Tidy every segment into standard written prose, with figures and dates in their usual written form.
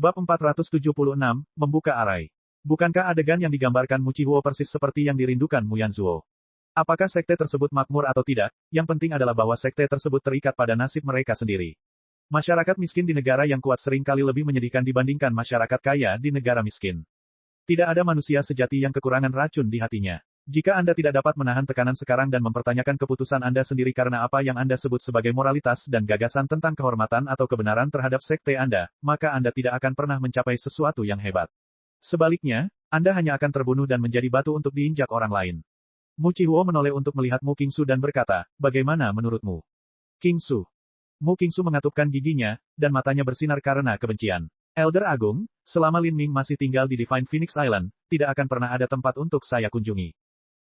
Bab 476, Membuka Arai. Bukankah adegan yang digambarkan Mu Qihuo persis seperti yang dirindukan Mu Yanzuo? Apakah sekte tersebut makmur atau tidak, yang penting adalah bahwa sekte tersebut terikat pada nasib mereka sendiri. Masyarakat miskin di negara yang kuat sering kali lebih menyedihkan dibandingkan masyarakat kaya di negara miskin. Tidak ada manusia sejati yang kekurangan racun di hatinya. Jika Anda tidak dapat menahan tekanan sekarang dan mempertanyakan keputusan Anda sendiri karena apa yang Anda sebut sebagai moralitas dan gagasan tentang kehormatan atau kebenaran terhadap sekte Anda, maka Anda tidak akan pernah mencapai sesuatu yang hebat. Sebaliknya, Anda hanya akan terbunuh dan menjadi batu untuk diinjak orang lain. Mu Qihuo menoleh untuk melihat Mu Qingsu dan berkata, bagaimana menurutmu? Qingsu. Mu Qingsu mengatupkan giginya, dan matanya bersinar karena kebencian. Elder Agung, selama Lin Ming masih tinggal di Divine Phoenix Island, tidak akan pernah ada tempat untuk saya kunjungi.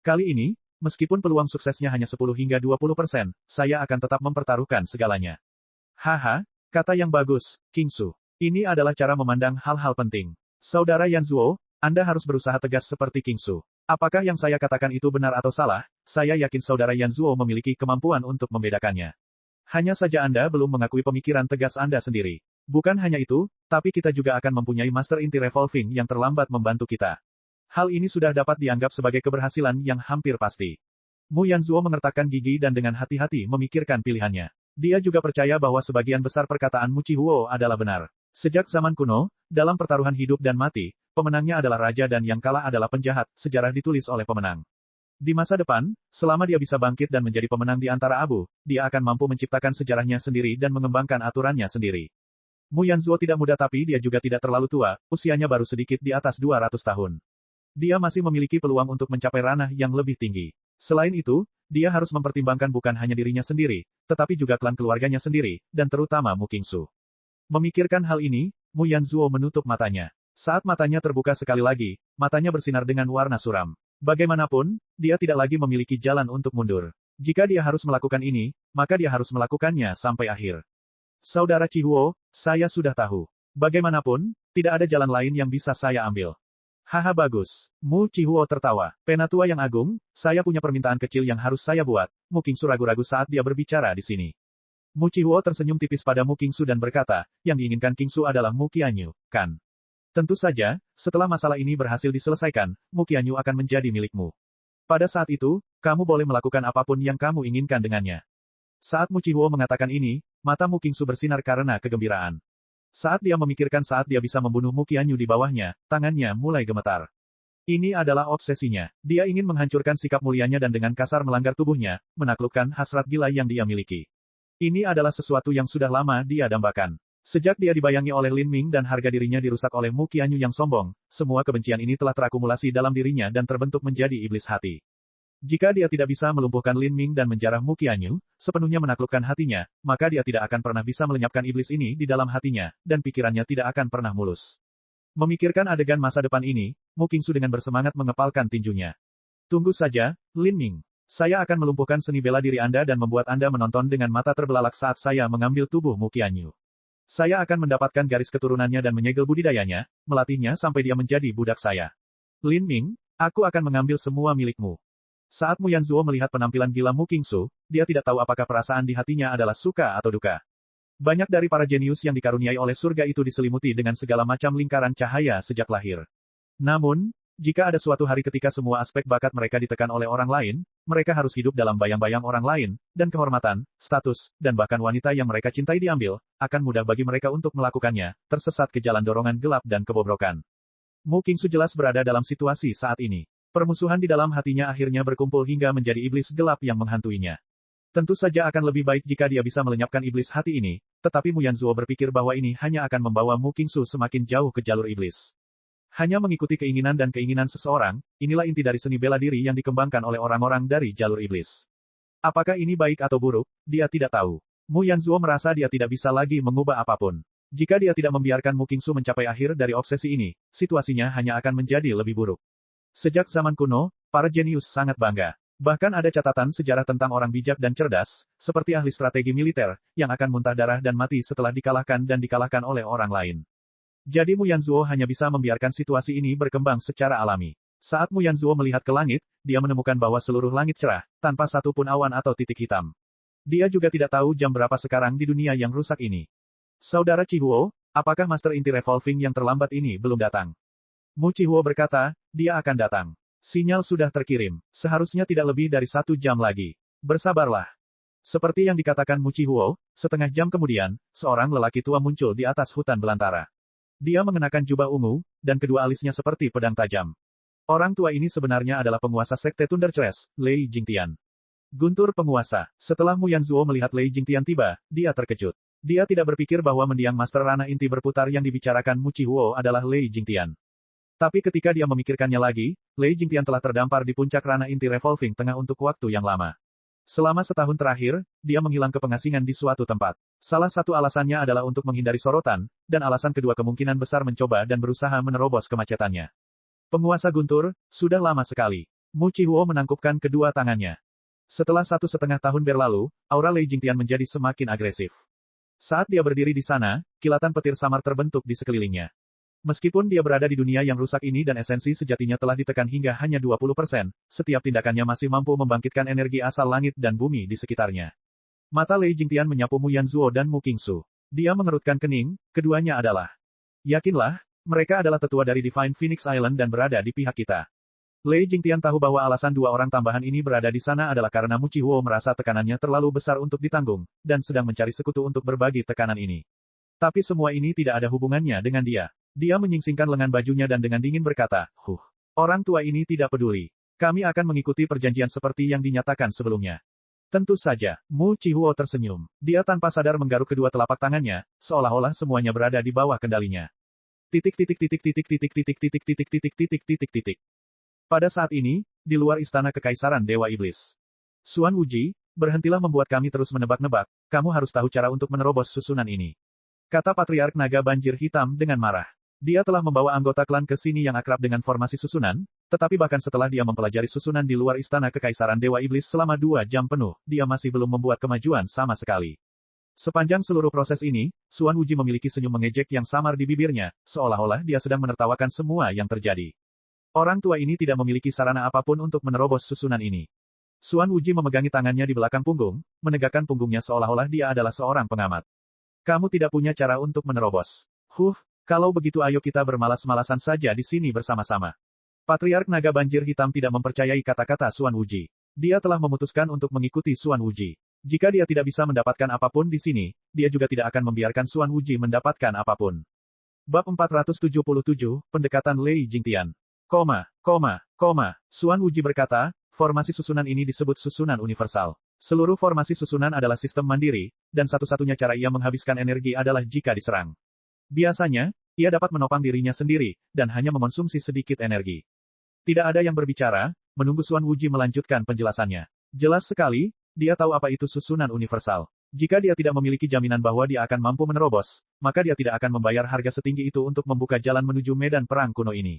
Kali ini, meskipun peluang suksesnya hanya 10 hingga 20%, saya akan tetap mempertaruhkan segalanya. Haha, kata yang bagus, Qingsu. Ini adalah cara memandang hal-hal penting. Saudara Yanzuo, Anda harus berusaha tegas seperti Qingsu. Apakah yang saya katakan itu benar atau salah? Saya yakin saudara Yanzuo memiliki kemampuan untuk membedakannya. Hanya saja Anda belum mengakui pemikiran tegas Anda sendiri. Bukan hanya itu, tapi kita juga akan mempunyai Master Inti Revolving yang terlambat membantu kita. Hal ini sudah dapat dianggap sebagai keberhasilan yang hampir pasti. Mu Yanzuo mengertakkan gigi dan dengan hati-hati memikirkan pilihannya. Dia juga percaya bahwa sebagian besar perkataan Mu Qihuo adalah benar. Sejak zaman kuno, dalam pertaruhan hidup dan mati, pemenangnya adalah raja dan yang kalah adalah penjahat, sejarah ditulis oleh pemenang. Di masa depan, selama dia bisa bangkit dan menjadi pemenang di antara abu, dia akan mampu menciptakan sejarahnya sendiri dan mengembangkan aturannya sendiri. Mu Yanzuo tidak muda tapi dia juga tidak terlalu tua, usianya baru sedikit di atas 200 tahun. Dia masih memiliki peluang untuk mencapai ranah yang lebih tinggi. Selain itu, dia harus mempertimbangkan bukan hanya dirinya sendiri, tetapi juga klan keluarganya sendiri, dan terutama Mu Qingsu. Memikirkan hal ini, Mu Yanzuo menutup matanya. Saat matanya terbuka sekali lagi, matanya bersinar dengan warna suram. Bagaimanapun, dia tidak lagi memiliki jalan untuk mundur. Jika dia harus melakukan ini, maka dia harus melakukannya sampai akhir. Saudara Qihuo, saya sudah tahu. Bagaimanapun, tidak ada jalan lain yang bisa saya ambil. Haha bagus. Mu Qihuo tertawa. Penatua yang agung, saya punya permintaan kecil yang harus saya buat. Mu Qingsu ragu-ragu saat dia berbicara di sini. Mu Qihuo tersenyum tipis pada Mu Qingsu dan berkata, yang diinginkan Qingsu adalah Mu Qianyu, kan? Tentu saja, setelah masalah ini berhasil diselesaikan, Mu Qianyu akan menjadi milikmu. Pada saat itu, kamu boleh melakukan apapun yang kamu inginkan dengannya. Saat Mu Qihuo mengatakan ini, mata Mu Qingsu bersinar karena kegembiraan. Saat dia memikirkan saat dia bisa membunuh Mu Qianyu di bawahnya, tangannya mulai gemetar. Ini adalah obsesinya. Dia ingin menghancurkan sikap mulianya dan dengan kasar melanggar tubuhnya, menaklukkan hasrat gila yang dia miliki. Ini adalah sesuatu yang sudah lama dia dambakan. Sejak dia dibayangi oleh Lin Ming dan harga dirinya dirusak oleh Mu Qianyu yang sombong, semua kebencian ini telah terakumulasi dalam dirinya dan terbentuk menjadi iblis hati. Jika dia tidak bisa melumpuhkan Lin Ming dan menjarah Mu Qianyu, sepenuhnya menaklukkan hatinya, maka dia tidak akan pernah bisa melenyapkan iblis ini di dalam hatinya, dan pikirannya tidak akan pernah mulus. Memikirkan adegan masa depan ini, Mu Qingsu dengan bersemangat mengepalkan tinjunya. Tunggu saja, Lin Ming. Saya akan melumpuhkan seni bela diri Anda dan membuat Anda menonton dengan mata terbelalak saat saya mengambil tubuh Mu Qianyu. Saya akan mendapatkan garis keturunannya dan menyegel budidayanya, melatihnya sampai dia menjadi budak saya. Lin Ming, aku akan mengambil semua milikmu. Saat Mu Yanzuo melihat penampilan gila Mu Qingsu, dia tidak tahu apakah perasaan di hatinya adalah suka atau duka. Banyak dari para jenius yang dikaruniai oleh surga itu diselimuti dengan segala macam lingkaran cahaya sejak lahir. Namun, jika ada suatu hari ketika semua aspek bakat mereka ditekan oleh orang lain, mereka harus hidup dalam bayang-bayang orang lain, dan kehormatan, status, dan bahkan wanita yang mereka cintai diambil, akan mudah bagi mereka untuk melakukannya, tersesat ke jalan dorongan gelap dan kebobrokan. Mu Qingsu jelas berada dalam situasi saat ini. Permusuhan di dalam hatinya akhirnya berkumpul hingga menjadi iblis gelap yang menghantuinya. Tentu saja akan lebih baik jika dia bisa melenyapkan iblis hati ini, tetapi Mu Yanzuo berpikir bahwa ini hanya akan membawa Mu Qingsu semakin jauh ke jalur iblis. Hanya mengikuti keinginan dan keinginan seseorang, inilah inti dari seni bela diri yang dikembangkan oleh orang-orang dari jalur iblis. Apakah ini baik atau buruk, dia tidak tahu. Mu Yanzuo merasa dia tidak bisa lagi mengubah apapun. Jika dia tidak membiarkan Mu Qingsu mencapai akhir dari obsesi ini, situasinya hanya akan menjadi lebih buruk. Sejak zaman kuno, para jenius sangat bangga. Bahkan ada catatan sejarah tentang orang bijak dan cerdas, seperti ahli strategi militer, yang akan muntah darah dan mati setelah dikalahkan dan dikalahkan oleh orang lain. Jadi Mu Yanzuo hanya bisa membiarkan situasi ini berkembang secara alami. Saat Mu Yanzuo melihat ke langit, dia menemukan bahwa seluruh langit cerah, tanpa satu pun awan atau titik hitam. Dia juga tidak tahu jam berapa sekarang di dunia yang rusak ini. Saudara Qihuo, Apakah Master Inti Revolving yang terlambat ini belum datang? Mu Qihuo berkata, dia akan datang. Sinyal sudah terkirim. Seharusnya tidak lebih dari 1 jam lagi. Bersabarlah. Seperti yang dikatakan Mu Qihuo, setengah jam kemudian, seorang lelaki tua muncul di atas hutan belantara. Dia mengenakan jubah ungu, dan kedua alisnya seperti pedang tajam. Orang tua ini sebenarnya adalah penguasa Sekte Thundercrash, Lei Jingtian. Guntur penguasa. Setelah Mu Yanzuo melihat Lei Jingtian tiba, dia terkejut. Dia tidak berpikir bahwa mendiang Master Ranah Inti berputar yang dibicarakan Mu Qihuo adalah Lei Jingtian. Tapi ketika dia memikirkannya lagi, Lei Jingtian telah terdampar di puncak Ranah Inti Revolving Tengah untuk waktu yang lama. Selama setahun terakhir, dia menghilang kepengasingan di suatu tempat. Salah satu alasannya adalah untuk menghindari sorotan, dan alasan kedua kemungkinan besar mencoba dan berusaha menerobos kemacetannya. Penguasa Guntur, sudah lama sekali. Mu Qihuo menangkupkan kedua tangannya. Setelah 1,5 tahun berlalu, aura Lei Jingtian menjadi semakin agresif. Saat dia berdiri di sana, kilatan petir samar terbentuk di sekelilingnya. Meskipun dia berada di dunia yang rusak ini dan esensi sejatinya telah ditekan hingga hanya 20%, setiap tindakannya masih mampu membangkitkan energi asal langit dan bumi di sekitarnya. Mata Lei Jingtian menyapu Mu Yanzuo dan Mu Qingsu. Dia mengerutkan kening, keduanya adalah. Yakinlah, mereka adalah tetua dari Divine Phoenix Island dan berada di pihak kita. Lei Jingtian tahu bahwa alasan dua orang tambahan ini berada di sana adalah karena Mu Qihuo merasa tekanannya terlalu besar untuk ditanggung, dan sedang mencari sekutu untuk berbagi tekanan ini. Tapi semua ini tidak ada hubungannya dengan dia. Dia menyingsingkan lengan bajunya dan dengan dingin berkata, orang tua ini tidak peduli. Kami akan mengikuti perjanjian seperti yang dinyatakan sebelumnya. Tentu saja, Mu Qihuo tersenyum. Dia tanpa sadar menggaruk kedua telapak tangannya, seolah-olah semuanya berada di bawah kendalinya. Pada saat ini, di luar istana kekaisaran Dewa Iblis. Xuan Wuji, berhentilah membuat kami terus menebak-nebak, kamu harus tahu cara untuk menerobos susunan ini. Kata Patriark Naga Banjir Hitam dengan marah. Dia telah membawa anggota klan ke sini yang akrab dengan formasi susunan, tetapi bahkan setelah dia mempelajari susunan di luar istana kekaisaran Dewa Iblis selama 2 jam penuh, dia masih belum membuat kemajuan sama sekali. Sepanjang seluruh proses ini, Xuan Wuji memiliki senyum mengejek yang samar di bibirnya, seolah-olah dia sedang menertawakan semua yang terjadi. Orang tua ini tidak memiliki sarana apapun untuk menerobos susunan ini. Xuan Wuji memegangi tangannya di belakang punggung, menegakkan punggungnya seolah-olah dia adalah seorang pengamat. Kamu tidak punya cara untuk menerobos. Kalau begitu ayo kita bermalas-malasan saja di sini bersama-sama. Patriark Naga Banjir Hitam tidak mempercayai kata-kata Xuan Wuji. Dia telah memutuskan untuk mengikuti Xuan Wuji. Jika dia tidak bisa mendapatkan apapun di sini, dia juga tidak akan membiarkan Xuan Wuji mendapatkan apapun. Bab 477, Pendekatan Lei Jingtian. Xuan Wuji berkata, formasi susunan ini disebut susunan universal. Seluruh formasi susunan adalah sistem mandiri, dan satu-satunya cara ia menghabiskan energi adalah jika diserang. Biasanya, ia dapat menopang dirinya sendiri, dan hanya mengonsumsi sedikit energi. Tidak ada yang berbicara, menunggu Xuan Wuji melanjutkan penjelasannya. Jelas sekali, dia tahu apa itu susunan universal. Jika dia tidak memiliki jaminan bahwa dia akan mampu menerobos, maka dia tidak akan membayar harga setinggi itu untuk membuka jalan menuju medan perang kuno ini.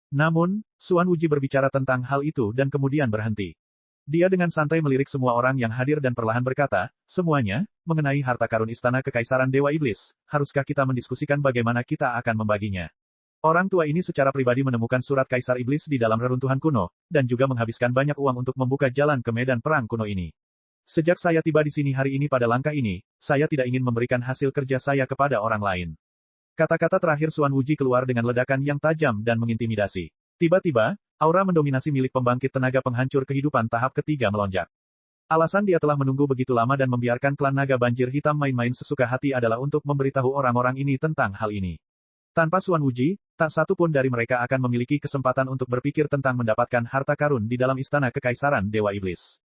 Namun, Xuan Wuji berbicara tentang hal itu dan kemudian berhenti. Dia dengan santai melirik semua orang yang hadir dan perlahan berkata, semuanya, mengenai harta karun istana kekaisaran Dewa Iblis, haruskah kita mendiskusikan bagaimana kita akan membaginya? Orang tua ini secara pribadi menemukan surat Kaisar Iblis di dalam reruntuhan kuno, dan juga menghabiskan banyak uang untuk membuka jalan ke medan perang kuno ini. Sejak saya tiba di sini hari ini pada langkah ini, saya tidak ingin memberikan hasil kerja saya kepada orang lain. Kata-kata terakhir Xuan Wuji keluar dengan ledakan yang tajam dan mengintimidasi. Tiba-tiba, aura mendominasi milik pembangkit tenaga penghancur kehidupan tahap ketiga melonjak. Alasan dia telah menunggu begitu lama dan membiarkan klan naga banjir hitam main-main sesuka hati adalah untuk memberitahu orang-orang ini tentang hal ini. Tanpa Xuan Wuji, tak satu pun dari mereka akan memiliki kesempatan untuk berpikir tentang mendapatkan harta karun di dalam istana kekaisaran Dewa Iblis.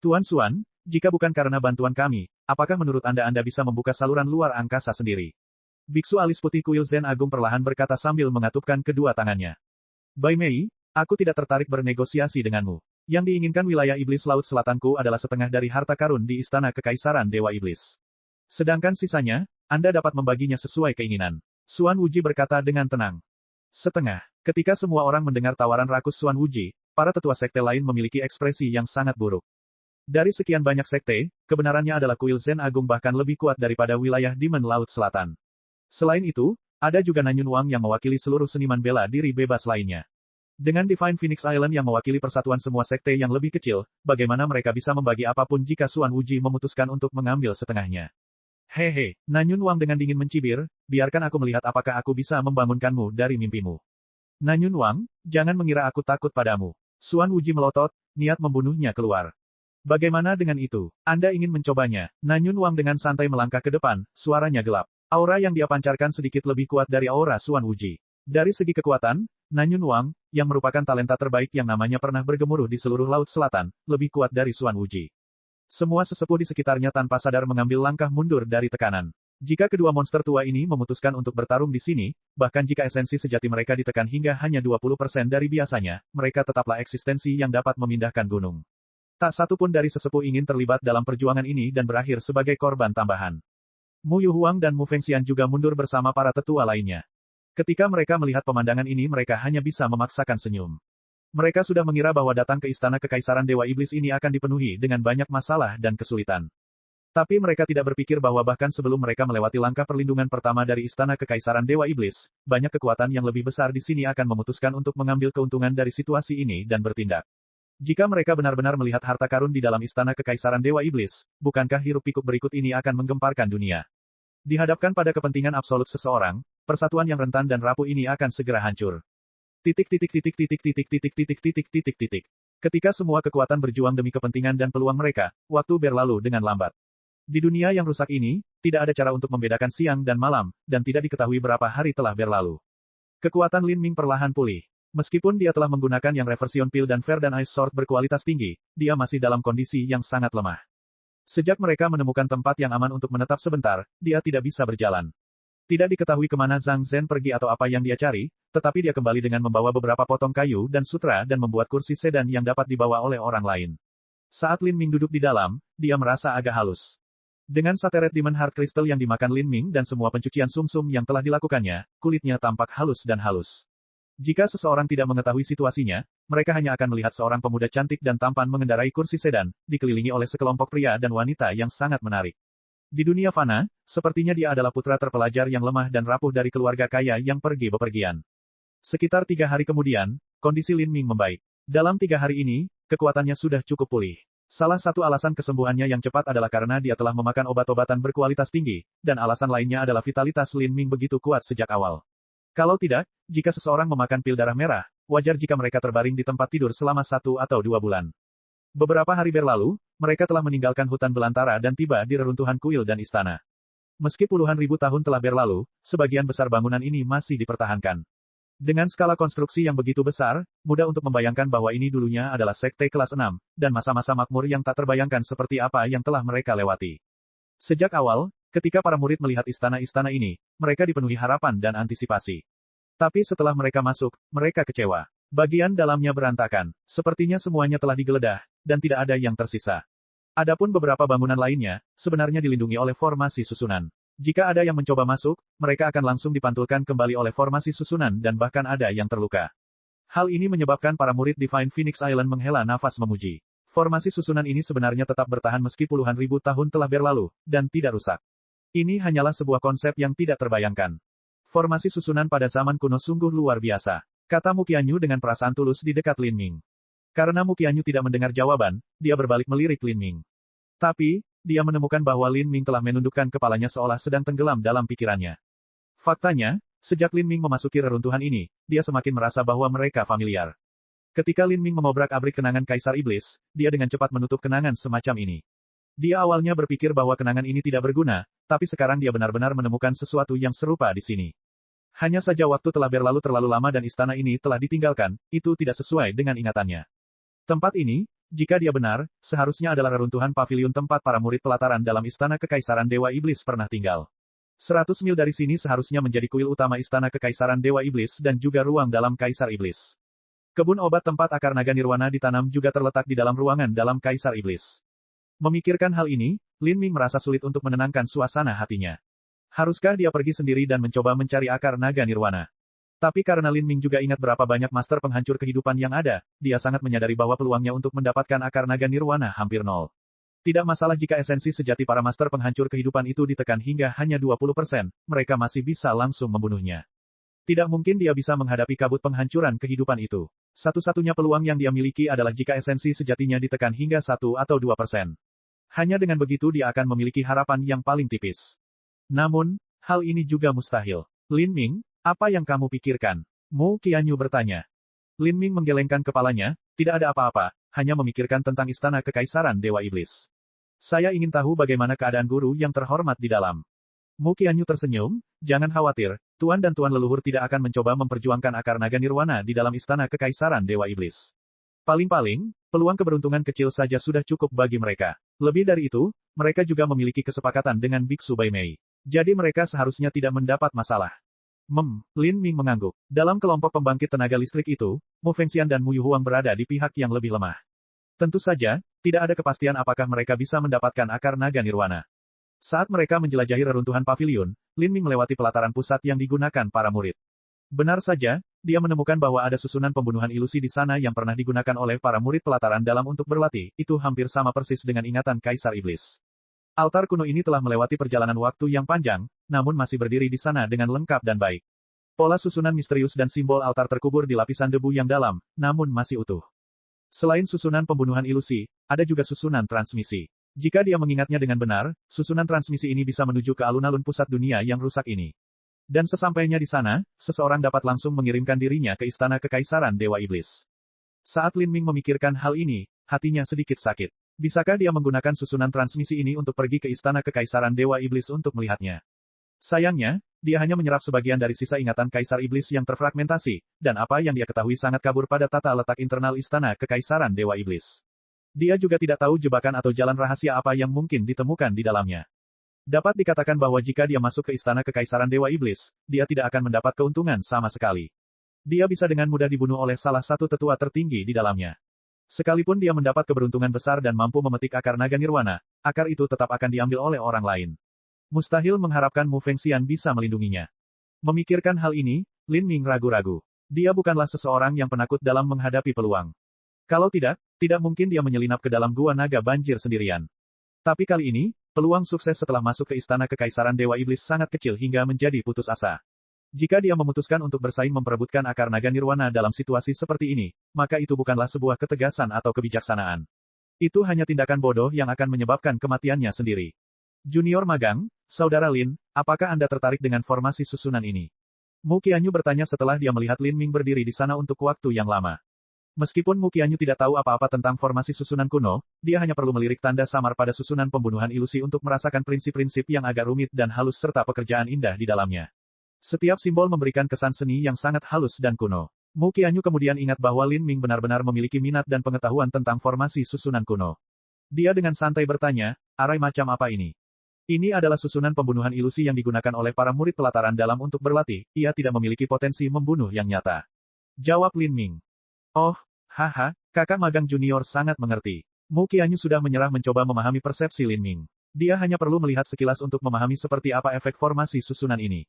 Tuan Xuan, jika bukan karena bantuan kami, apakah menurut Anda bisa membuka saluran luar angkasa sendiri? Biksu alis putih kuil Zen Agung perlahan berkata sambil mengatupkan kedua tangannya. Bai Mei, aku tidak tertarik bernegosiasi denganmu. Yang diinginkan wilayah iblis laut selatanku adalah setengah dari harta karun di istana kekaisaran Dewa Iblis. Sedangkan sisanya, Anda dapat membaginya sesuai keinginan. Xuan Wuji berkata dengan tenang. Setengah. Ketika semua orang mendengar tawaran rakus Xuan Wuji, para tetua sekte lain memiliki ekspresi yang sangat buruk. Dari sekian banyak sekte, kebenarannya adalah kuil Zen Agung bahkan lebih kuat daripada wilayah Demon Laut Selatan. Selain itu, ada juga Nanyun Wang yang mewakili seluruh seniman bela diri bebas lainnya. Dengan Divine Phoenix Island yang mewakili persatuan semua sekte yang lebih kecil, bagaimana mereka bisa membagi apapun jika Xuan Wuji memutuskan untuk mengambil setengahnya? Hehe, Nanyun Wang dengan dingin mencibir, biarkan aku melihat apakah aku bisa membangunkanmu dari mimpimu. Nanyun Wang, jangan mengira aku takut padamu. Xuan Wuji melotot, niat membunuhnya keluar. Bagaimana dengan itu? Anda ingin mencobanya? Nanyun Wang dengan santai melangkah ke depan, suaranya gelap. Aura yang dia pancarkan sedikit lebih kuat dari aura Xuan Wuji. Dari segi kekuatan, Nanyun Wang, yang merupakan talenta terbaik yang namanya pernah bergemuruh di seluruh Laut Selatan, lebih kuat dari Xuan Wuji. Semua sesepuh di sekitarnya tanpa sadar mengambil langkah mundur dari tekanan. Jika kedua monster tua ini memutuskan untuk bertarung di sini, bahkan jika esensi sejati mereka ditekan hingga hanya 20% dari biasanya, mereka tetaplah eksistensi yang dapat memindahkan gunung. Tak satu pun dari sesepuh ingin terlibat dalam perjuangan ini dan berakhir sebagai korban tambahan. Mu Yuhuang dan Mu Fengxian juga mundur bersama para tetua lainnya. Ketika mereka melihat pemandangan ini mereka hanya bisa memaksakan senyum. Mereka sudah mengira bahwa datang ke istana kekaisaran Dewa Iblis ini akan dipenuhi dengan banyak masalah dan kesulitan. Tapi mereka tidak berpikir bahwa bahkan sebelum mereka melewati langkah perlindungan pertama dari istana kekaisaran Dewa Iblis, banyak kekuatan yang lebih besar di sini akan memutuskan untuk mengambil keuntungan dari situasi ini dan bertindak. Jika mereka benar-benar melihat harta karun di dalam istana kekaisaran Dewa Iblis, bukankah hiruk-pikuk berikut ini akan menggemparkan dunia? Dihadapkan pada kepentingan absolut seseorang, persatuan yang rentan dan rapuh ini akan segera hancur. Ketika semua kekuatan berjuang demi kepentingan dan peluang mereka, waktu berlalu dengan lambat. Di dunia yang rusak ini, tidak ada cara untuk membedakan siang dan malam, dan tidak diketahui berapa hari telah berlalu. Kekuatan Lin Ming perlahan pulih. Meskipun dia telah menggunakan yang Reversion Pil dan Verdant Ice Sword berkualitas tinggi, dia masih dalam kondisi yang sangat lemah. Sejak mereka menemukan tempat yang aman untuk menetap sebentar, dia tidak bisa berjalan. Tidak diketahui kemana Zhang Zhen pergi atau apa yang dia cari, tetapi dia kembali dengan membawa beberapa potong kayu dan sutra dan membuat kursi sedan yang dapat dibawa oleh orang lain. Saat Lin Ming duduk di dalam, dia merasa agak halus. Dengan sateret Demon Heart Crystal yang dimakan Lin Ming dan semua pencucian sumsum yang telah dilakukannya, kulitnya tampak halus dan halus. Jika seseorang tidak mengetahui situasinya, mereka hanya akan melihat seorang pemuda cantik dan tampan mengendarai kursi sedan, dikelilingi oleh sekelompok pria dan wanita yang sangat menarik. Di dunia fana, sepertinya dia adalah putra terpelajar yang lemah dan rapuh dari keluarga kaya yang pergi bepergian. Sekitar 3 hari kemudian, kondisi Lin Ming membaik. Dalam 3 hari ini, kekuatannya sudah cukup pulih. Salah satu alasan kesembuhannya yang cepat adalah karena dia telah memakan obat-obatan berkualitas tinggi, dan alasan lainnya adalah vitalitas Lin Ming begitu kuat sejak awal. Kalau tidak, jika seseorang memakan pil darah merah, wajar jika mereka terbaring di tempat tidur selama 1 atau 2 bulan. Beberapa hari berlalu, mereka telah meninggalkan hutan belantara dan tiba di reruntuhan kuil dan istana. Meski puluhan ribu tahun telah berlalu, sebagian besar bangunan ini masih dipertahankan. Dengan skala konstruksi yang begitu besar, mudah untuk membayangkan bahwa ini dulunya adalah sekte kelas 6, dan masa-masa makmur yang tak terbayangkan seperti apa yang telah mereka lewati. Sejak awal, ketika para murid melihat istana-istana ini, mereka dipenuhi harapan dan antisipasi. Tapi setelah mereka masuk, mereka kecewa. Bagian dalamnya berantakan, sepertinya semuanya telah digeledah, dan tidak ada yang tersisa. Adapun beberapa bangunan lainnya, sebenarnya dilindungi oleh formasi susunan. Jika ada yang mencoba masuk, mereka akan langsung dipantulkan kembali oleh formasi susunan dan bahkan ada yang terluka. Hal ini menyebabkan para murid Divine Phoenix Island menghela nafas memuji. Formasi susunan ini sebenarnya tetap bertahan meski puluhan ribu tahun telah berlalu, dan tidak rusak. Ini hanyalah sebuah konsep yang tidak terbayangkan. Formasi susunan pada zaman kuno sungguh luar biasa, kata Mu Qianyu dengan perasaan tulus di dekat Lin Ming. Karena Mu Qianyu tidak mendengar jawaban, dia berbalik melirik Lin Ming. Tapi, dia menemukan bahwa Lin Ming telah menundukkan kepalanya seolah sedang tenggelam dalam pikirannya. Faktanya, sejak Lin Ming memasuki reruntuhan ini, dia semakin merasa bahwa mereka familiar. Ketika Lin Ming memobrak-abrik kenangan Kaisar Iblis, dia dengan cepat menutup kenangan semacam ini. Dia awalnya berpikir bahwa kenangan ini tidak berguna, tapi sekarang dia benar-benar menemukan sesuatu yang serupa di sini. Hanya saja waktu telah berlalu terlalu lama dan istana ini telah ditinggalkan, itu tidak sesuai dengan ingatannya. Tempat ini, jika dia benar, seharusnya adalah reruntuhan pavilion tempat para murid pelataran dalam istana kekaisaran Dewa Iblis pernah tinggal. 100 mil dari sini seharusnya menjadi kuil utama istana kekaisaran Dewa Iblis dan juga ruang dalam Kaisar Iblis. Kebun obat tempat akar naga nirwana ditanam juga terletak di dalam ruangan dalam Kaisar Iblis. Memikirkan hal ini, Lin Ming merasa sulit untuk menenangkan suasana hatinya. Haruskah dia pergi sendiri dan mencoba mencari akar naga nirwana? Tapi karena Lin Ming juga ingat berapa banyak master penghancur kehidupan yang ada, dia sangat menyadari bahwa peluangnya untuk mendapatkan akar naga nirwana hampir nol. Tidak masalah jika esensi sejati para master penghancur kehidupan itu ditekan hingga hanya 20%, mereka masih bisa langsung membunuhnya. Tidak mungkin dia bisa menghadapi kabut penghancuran kehidupan itu. Satu-satunya peluang yang dia miliki adalah jika esensi sejatinya ditekan hingga 1 atau 2%. Hanya dengan begitu dia akan memiliki harapan yang paling tipis. Namun, hal ini juga mustahil. Lin Ming, apa yang kamu pikirkan? Mu Qianyu bertanya. Lin Ming menggelengkan kepalanya, tidak ada apa-apa, hanya memikirkan tentang istana kekaisaran Dewa Iblis. Saya ingin tahu bagaimana keadaan guru yang terhormat di dalam. Mu Qianyu tersenyum, jangan khawatir, Tuan dan Tuan leluhur tidak akan mencoba memperjuangkan akar naga nirwana di dalam istana kekaisaran Dewa Iblis. Paling-paling, peluang keberuntungan kecil saja sudah cukup bagi mereka. Lebih dari itu, mereka juga memiliki kesepakatan dengan Biksu Bai Mei. Jadi mereka seharusnya tidak mendapat masalah. Lin Ming mengangguk. Dalam kelompok pembangkit tenaga listrik itu, Mu Fengxian dan Mu Yuhuang berada di pihak yang lebih lemah. Tentu saja, tidak ada kepastian apakah mereka bisa mendapatkan akar naga nirwana. Saat mereka menjelajahi reruntuhan pavilion, Lin Ming melewati pelataran pusat yang digunakan para murid. Benar saja, dia menemukan bahwa ada susunan pembunuhan ilusi di sana yang pernah digunakan oleh para murid pelataran dalam untuk berlatih, itu hampir sama persis dengan ingatan Kaisar Iblis. Altar kuno ini telah melewati perjalanan waktu yang panjang, namun masih berdiri di sana dengan lengkap dan baik. Pola susunan misterius dan simbol altar terkubur di lapisan debu yang dalam, namun masih utuh. Selain susunan pembunuhan ilusi, ada juga susunan transmisi. Jika dia mengingatnya dengan benar, susunan transmisi ini bisa menuju ke alun-alun pusat dunia yang rusak ini. Dan sesampainya di sana, seseorang dapat langsung mengirimkan dirinya ke istana kekaisaran Dewa Iblis. Saat Lin Ming memikirkan hal ini, hatinya sedikit sakit. Bisakah dia menggunakan susunan transmisi ini untuk pergi ke istana kekaisaran Dewa Iblis untuk melihatnya? Sayangnya, dia hanya menyerap sebagian dari sisa ingatan Kaisar Iblis yang terfragmentasi, dan apa yang dia ketahui sangat kabur pada tata letak internal istana kekaisaran Dewa Iblis. Dia juga tidak tahu jebakan atau jalan rahasia apa yang mungkin ditemukan di dalamnya. Dapat dikatakan bahwa jika dia masuk ke istana kekaisaran Dewa Iblis, dia tidak akan mendapat keuntungan sama sekali. Dia bisa dengan mudah dibunuh oleh salah satu tetua tertinggi di dalamnya. Sekalipun dia mendapat keberuntungan besar dan mampu memetik akar naga nirwana, akar itu tetap akan diambil oleh orang lain. Mustahil mengharapkan Mu Fengxian bisa melindunginya. Memikirkan hal ini, Lin Ming ragu-ragu. Dia bukanlah seseorang yang penakut dalam menghadapi peluang. Kalau tidak mungkin dia menyelinap ke dalam gua naga banjir sendirian. Tapi kali ini, peluang sukses setelah masuk ke istana kekaisaran Dewa Iblis sangat kecil hingga menjadi putus asa. Jika dia memutuskan untuk bersaing memperebutkan akar naga nirwana dalam situasi seperti ini, maka itu bukanlah sebuah ketegasan atau kebijaksanaan. Itu hanya tindakan bodoh yang akan menyebabkan kematiannya sendiri. Junior magang, Saudara Lin, apakah Anda tertarik dengan formasi susunan ini? Mu Qianyu bertanya setelah dia melihat Lin Ming berdiri di sana untuk waktu yang lama. Meskipun Mu Qianyu tidak tahu apa-apa tentang formasi susunan kuno, dia hanya perlu melirik tanda samar pada susunan pembunuhan ilusi untuk merasakan prinsip-prinsip yang agak rumit dan halus serta pekerjaan indah di dalamnya. Setiap simbol memberikan kesan seni yang sangat halus dan kuno. Mu Qianyu kemudian ingat bahwa Lin Ming benar-benar memiliki minat dan pengetahuan tentang formasi susunan kuno. Dia dengan santai bertanya, arai macam apa ini? Ini adalah susunan pembunuhan ilusi yang digunakan oleh para murid pelataran dalam untuk berlatih, ia tidak memiliki potensi membunuh yang nyata. Jawab Lin Ming. Oh, haha, kakak magang junior sangat mengerti. Mu Qianyu sudah menyerah mencoba memahami persepsi Lin Ming. Dia hanya perlu melihat sekilas untuk memahami seperti apa efek formasi susunan ini.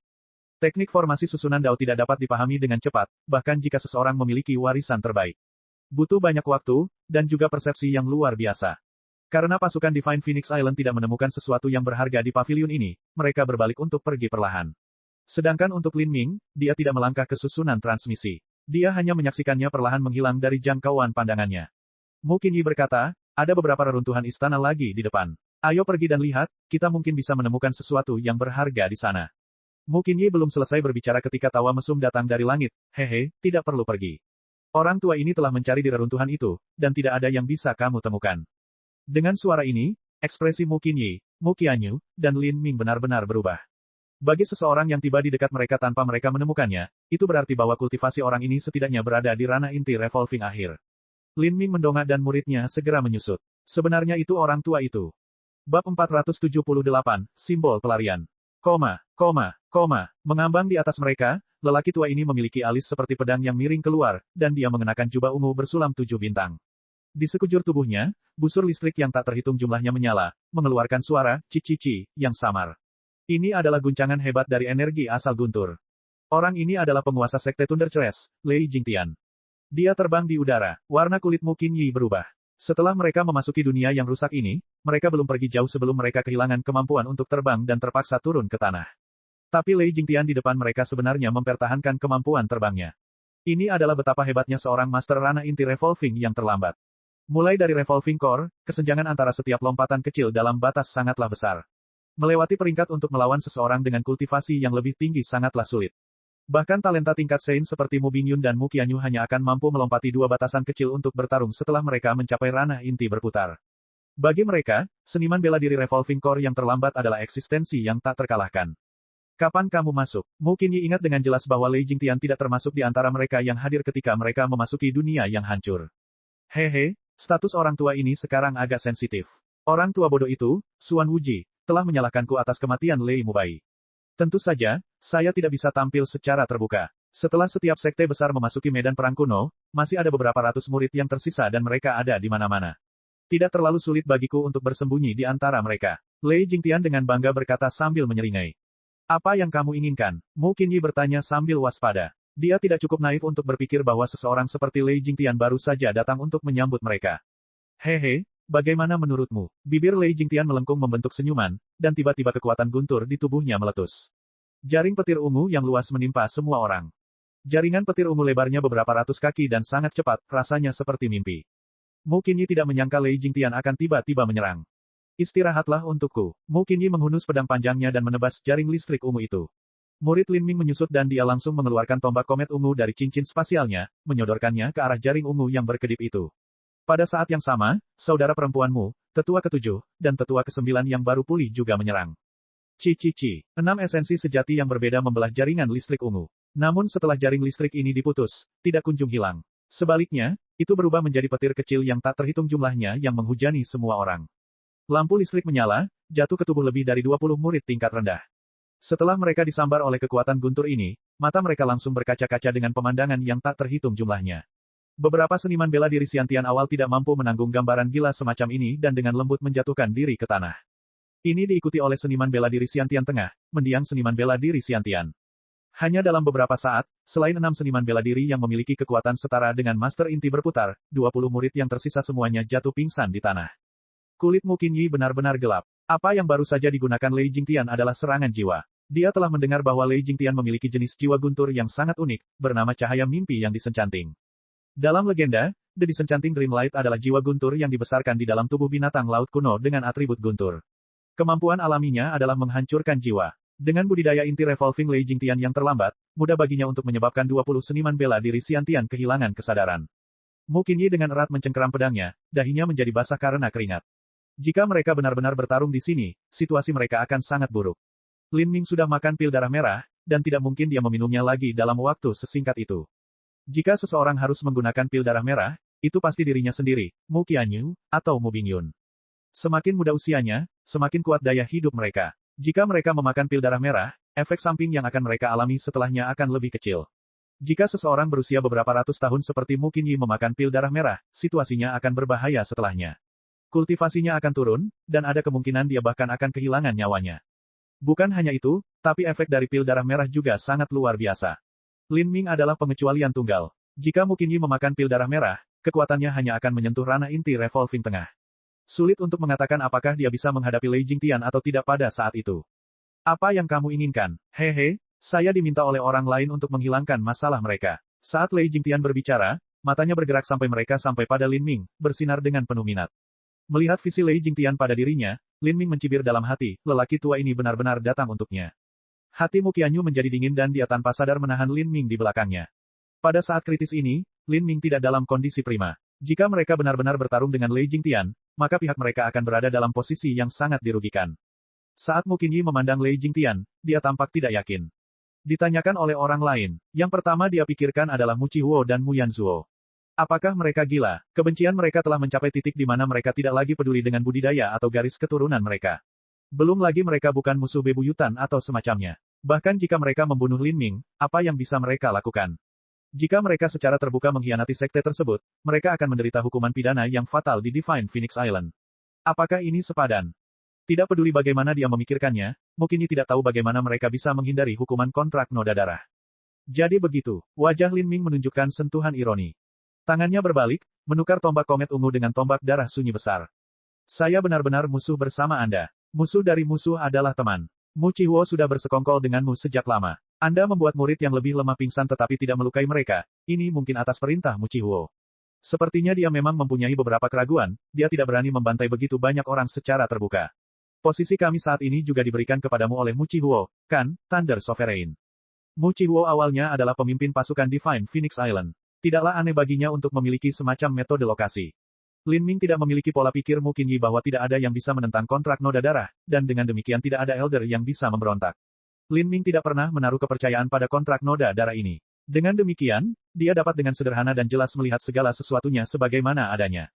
Teknik formasi susunan Dao tidak dapat dipahami dengan cepat, bahkan jika seseorang memiliki warisan terbaik. Butuh banyak waktu, dan juga persepsi yang luar biasa. Karena pasukan Divine Phoenix Island tidak menemukan sesuatu yang berharga di pavilion ini, mereka berbalik untuk pergi perlahan. Sedangkan untuk Lin Ming, dia tidak melangkah ke susunan transmisi. Dia hanya menyaksikannya perlahan menghilang dari jangkauan pandangannya. Mu Qinyi berkata, ada beberapa reruntuhan istana lagi di depan. Ayo pergi dan lihat, kita mungkin bisa menemukan sesuatu yang berharga di sana. Mu Qinyi belum selesai berbicara ketika tawa mesum datang dari langit. Hehe, tidak perlu pergi. Orang tua ini telah mencari di reruntuhan itu, dan tidak ada yang bisa kamu temukan. Dengan suara ini, ekspresi Mu Qinyi, Mu Qianyu, dan Lin Ming benar-benar berubah. Bagi seseorang yang tiba di dekat mereka tanpa mereka menemukannya, itu berarti bahwa kultivasi orang ini setidaknya berada di ranah inti revolving akhir. Lin Ming mendongak dan muridnya segera menyusut. Sebenarnya itu orang tua itu. Bab 478, Simbol Pelarian. Mengambang di atas mereka, lelaki tua ini memiliki alis seperti pedang yang miring keluar, dan dia mengenakan jubah ungu bersulam 7 bintang. Di sekujur tubuhnya, busur listrik yang tak terhitung jumlahnya menyala, mengeluarkan suara, cici-cici, yang samar. Ini adalah guncangan hebat dari energi asal guntur. Orang ini adalah penguasa sekte Thunder Chess, Lei Jingtian. Dia terbang di udara, warna kulit Mu Qinyi berubah. Setelah mereka memasuki dunia yang rusak ini, mereka belum pergi jauh sebelum mereka kehilangan kemampuan untuk terbang dan terpaksa turun ke tanah. Tapi Lei Jingtian di depan mereka sebenarnya mempertahankan kemampuan terbangnya. Ini adalah betapa hebatnya seorang master ranah inti revolving yang terlambat. Mulai dari revolving core, kesenjangan antara setiap lompatan kecil dalam batas sangatlah besar. Melewati peringkat untuk melawan seseorang dengan kultivasi yang lebih tinggi sangatlah sulit. Bahkan talenta tingkat Sein seperti Mu Bingyun dan Mu Qianyu hanya akan mampu melompati dua batasan kecil untuk bertarung setelah mereka mencapai ranah inti berputar. Bagi mereka, seniman bela diri revolving core yang terlambat adalah eksistensi yang tak terkalahkan. Kapan kamu masuk? Mu Qinyi ingat dengan jelas bahwa Lei Jingtian tidak termasuk di antara mereka yang hadir ketika mereka memasuki dunia yang hancur. Hehe, status orang tua ini sekarang agak sensitif. Orang tua bodoh itu, Xuan Wuji, telah menyalahkanku atas kematian Lei Mubai. Tentu saja, saya tidak bisa tampil secara terbuka. Setelah setiap sekte besar memasuki medan perang kuno, masih ada beberapa ratus murid yang tersisa dan mereka ada di mana-mana. Tidak terlalu sulit bagiku untuk bersembunyi di antara mereka. Lei Jingtian dengan bangga berkata sambil menyeringai. Apa yang kamu inginkan? Mu Qinyi bertanya sambil waspada. Dia tidak cukup naif untuk berpikir bahwa seseorang seperti Lei Jingtian baru saja datang untuk menyambut mereka. Hehe, bagaimana menurutmu? Bibir Lei Jingtian melengkung membentuk senyuman, dan tiba-tiba kekuatan guntur di tubuhnya meletus. Jaring petir ungu yang luas menimpa semua orang. Jaringan petir ungu lebarnya beberapa ratus kaki dan sangat cepat, rasanya seperti mimpi. Mu Qinyi tidak menyangka Lei Jingtian akan tiba-tiba menyerang. Istirahatlah untukku. Mu Qinyi menghunus pedang panjangnya dan menebas jaring listrik ungu itu. Murid Lin Ming menyusut dan dia langsung mengeluarkan tombak komet ungu dari cincin spasialnya, menyodorkannya ke arah jaring ungu yang berkedip itu. Pada saat yang sama, saudara perempuanmu, tetua ke-7, dan tetua ke-9 yang baru pulih juga menyerang. Ci. 6 esensi sejati yang berbeda membelah jaringan listrik ungu. Namun setelah jaring listrik ini diputus, tidak kunjung hilang. Sebaliknya, itu berubah menjadi petir kecil yang tak terhitung jumlahnya yang menghujani semua orang. Lampu listrik menyala, jatuh ke tubuh lebih dari 20 murid tingkat rendah. Setelah mereka disambar oleh kekuatan guntur ini, mata mereka langsung berkaca-kaca dengan pemandangan yang tak terhitung jumlahnya. Beberapa seniman bela diri Xiantian awal tidak mampu menanggung gambaran gila semacam ini dan dengan lembut menjatuhkan diri ke tanah. Ini diikuti oleh seniman bela diri Xiantian tengah, mendiang seniman bela diri Xiantian. Hanya dalam beberapa saat, selain 6 seniman bela diri yang memiliki kekuatan setara dengan Master Inti berputar, 20 murid yang tersisa semuanya jatuh pingsan di tanah. Kulit Mu Qinyi benar-benar gelap. Apa yang baru saja digunakan Lei Jingtian adalah serangan jiwa. Dia telah mendengar bahwa Lei Jingtian memiliki jenis jiwa guntur yang sangat unik, bernama cahaya mimpi yang disencanting. Dalam legenda, The Disenchanting Dream Light adalah jiwa guntur yang dibesarkan di dalam tubuh binatang laut kuno dengan atribut guntur. Kemampuan alaminya adalah menghancurkan jiwa. Dengan budidaya inti revolving Lei Jingtian yang terlambat, mudah baginya untuk menyebabkan 20 seniman bela diri Xiantian kehilangan kesadaran. Mu Qinyi dengan erat mencengkeram pedangnya, dahinya menjadi basah karena keringat. Jika mereka benar-benar bertarung di sini, situasi mereka akan sangat buruk. Lin Ming sudah makan pil darah merah, dan tidak mungkin dia meminumnya lagi dalam waktu sesingkat itu. Jika seseorang harus menggunakan pil darah merah, itu pasti dirinya sendiri, Mu Qianyu, atau Mu Bingyun. Semakin muda usianya, semakin kuat daya hidup mereka. Jika mereka memakan pil darah merah, efek samping yang akan mereka alami setelahnya akan lebih kecil. Jika seseorang berusia beberapa ratus tahun seperti Mu Qinyi memakan pil darah merah, situasinya akan berbahaya setelahnya. Kultivasinya akan turun, dan ada kemungkinan dia bahkan akan kehilangan nyawanya. Bukan hanya itu, tapi efek dari pil darah merah juga sangat luar biasa. Lin Ming adalah pengecualian tunggal. Jika Mu Qinyi memakan pil darah merah, kekuatannya hanya akan menyentuh ranah inti revolving tengah. Sulit untuk mengatakan apakah dia bisa menghadapi Lei Jingtian atau tidak pada saat itu. Apa yang kamu inginkan? Hehe, saya diminta oleh orang lain untuk menghilangkan masalah mereka. Saat Lei Jingtian berbicara, matanya bergerak sampai pada Lin Ming, bersinar dengan penuh minat. Melihat visi Lei Jingtian pada dirinya, Lin Ming mencibir dalam hati, lelaki tua ini benar-benar datang untuknya. Hati Mu Qianyu menjadi dingin dan dia tanpa sadar menahan Lin Ming di belakangnya. Pada saat kritis ini, Lin Ming tidak dalam kondisi prima. Jika mereka benar-benar bertarung dengan Lei Jingtian, maka pihak mereka akan berada dalam posisi yang sangat dirugikan. Saat Mu Qinyi memandang Lei Jingtian, dia tampak tidak yakin. Ditanyakan oleh orang lain, yang pertama dia pikirkan adalah Mu Qihuo dan Mu Yanzuo. Apakah mereka gila? Kebencian mereka telah mencapai titik di mana mereka tidak lagi peduli dengan budidaya atau garis keturunan mereka. Belum lagi mereka bukan musuh bebuyutan atau semacamnya. Bahkan jika mereka membunuh Lin Ming, apa yang bisa mereka lakukan? Jika mereka secara terbuka mengkhianati sekte tersebut, mereka akan menderita hukuman pidana yang fatal di Divine Phoenix Island. Apakah ini sepadan? Tidak peduli bagaimana dia memikirkannya, Mu Qinyi tidak tahu bagaimana mereka bisa menghindari hukuman kontrak noda darah. Jadi begitu, wajah Lin Ming menunjukkan sentuhan ironi. Tangannya berbalik, menukar tombak komet ungu dengan tombak darah sunyi besar. Saya benar-benar musuh bersama Anda. Musuh dari musuh adalah teman. Mu Qihuo sudah bersekongkol denganmu sejak lama. Anda membuat murid yang lebih lemah pingsan tetapi tidak melukai mereka. Ini mungkin atas perintah Mu Qihuo. Sepertinya dia memang mempunyai beberapa keraguan, dia tidak berani membantai begitu banyak orang secara terbuka. Posisi kami saat ini juga diberikan kepadamu oleh Mu Chihuo, kan, Thunder Sovereign. Mu Chihuo awalnya adalah pemimpin pasukan Divine Phoenix Island. Tidaklah aneh baginya untuk memiliki semacam metode lokasi. Lin Ming tidak memiliki pola pikir Mu Qingyi bahwa tidak ada yang bisa menentang kontrak noda darah, dan dengan demikian tidak ada elder yang bisa memberontak. Lin Ming tidak pernah menaruh kepercayaan pada kontrak noda darah ini. Dengan demikian, dia dapat dengan sederhana dan jelas melihat segala sesuatunya sebagaimana adanya.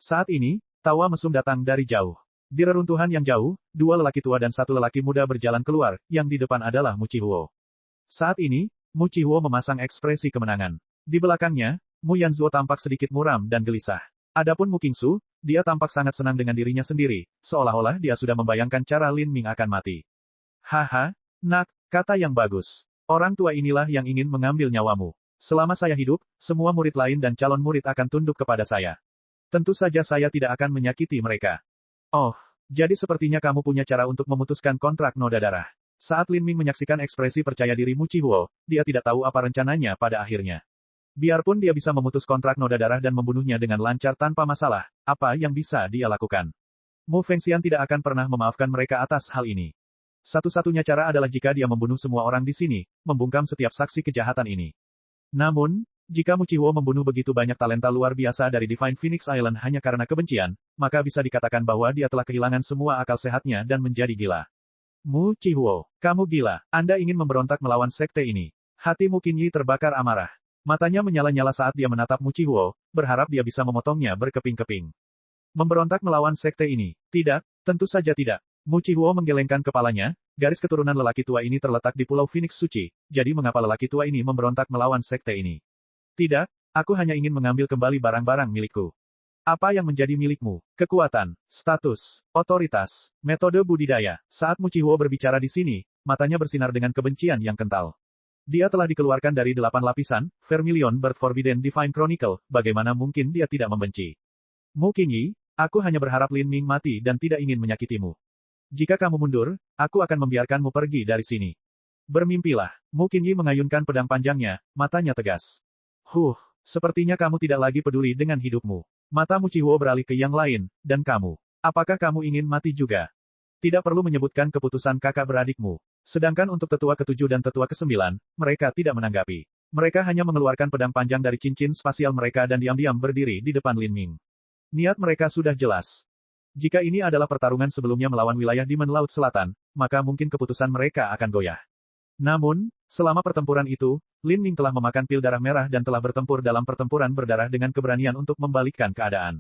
Saat ini, tawa mesum datang dari jauh. Di reruntuhan yang jauh, dua lelaki tua dan satu lelaki muda berjalan keluar, yang di depan adalah Mu Chihuo. Saat ini, Mu Chihuo memasang ekspresi kemenangan. Di belakangnya, Mu Yanzuo tampak sedikit muram dan gelisah. Adapun Mu Qingsu, dia tampak sangat senang dengan dirinya sendiri, seolah-olah dia sudah membayangkan cara Lin Ming akan mati. Haha, nak, kata yang bagus. Orang tua inilah yang ingin mengambil nyawamu. Selama saya hidup, semua murid lain dan calon murid akan tunduk kepada saya. Tentu saja saya tidak akan menyakiti mereka. Oh, jadi sepertinya kamu punya cara untuk memutuskan kontrak noda darah. Saat Lin Ming menyaksikan ekspresi percaya diri Mu Chihuo, dia tidak tahu apa rencananya pada akhirnya. Biarpun dia bisa memutus kontrak noda darah dan membunuhnya dengan lancar tanpa masalah, apa yang bisa dia lakukan? Mu Fengxian tidak akan pernah memaafkan mereka atas hal ini. Satu-satunya cara adalah jika dia membunuh semua orang di sini, membungkam setiap saksi kejahatan ini. Namun, jika Mu Chihuo membunuh begitu banyak talenta luar biasa dari Divine Phoenix Island hanya karena kebencian, maka bisa dikatakan bahwa dia telah kehilangan semua akal sehatnya dan menjadi gila. Mu Chihuo, kamu gila. Anda ingin memberontak melawan sekte ini. Hati Mu Qingyi terbakar amarah. Matanya menyala-nyala saat dia menatap Mu Chihuo, berharap dia bisa memotongnya berkeping-keping. Memberontak melawan sekte ini? Tidak, tentu saja tidak. Mu Chihuo menggelengkan kepalanya, garis keturunan lelaki tua ini terletak di Pulau Phoenix Suci, jadi mengapa lelaki tua ini memberontak melawan sekte ini? Tidak, aku hanya ingin mengambil kembali barang-barang milikku. Apa yang menjadi milikmu? Kekuatan, status, otoritas, metode budidaya. Saat Mu Chihuo berbicara di sini, matanya bersinar dengan kebencian yang kental. Dia telah dikeluarkan dari 8 lapisan, Vermilion Birth Forbidden Divine Chronicle, bagaimana mungkin dia tidak membenci? Mu Qingyi, aku hanya berharap Lin Ming mati dan tidak ingin menyakitimu. Jika kamu mundur, aku akan membiarkanmu pergi dari sini. Bermimpilah. Mu Qingyi mengayunkan pedang panjangnya, matanya tegas. Sepertinya kamu tidak lagi peduli dengan hidupmu. Mata Mu Chihuo beralih ke yang lain, dan kamu. Apakah kamu ingin mati juga? Tidak perlu menyebutkan keputusan kakak beradikmu. Sedangkan untuk tetua ke-7 dan tetua ke-9, mereka tidak menanggapi. Mereka hanya mengeluarkan pedang panjang dari cincin spasial mereka dan diam-diam berdiri di depan Lin Ming. Niat mereka sudah jelas. Jika ini adalah pertarungan sebelumnya melawan wilayah Demon Laut Selatan, maka mungkin keputusan mereka akan goyah. Namun, selama pertempuran itu, Lin Ming telah memakan pil darah merah dan telah bertempur dalam pertempuran berdarah dengan keberanian untuk membalikkan keadaan.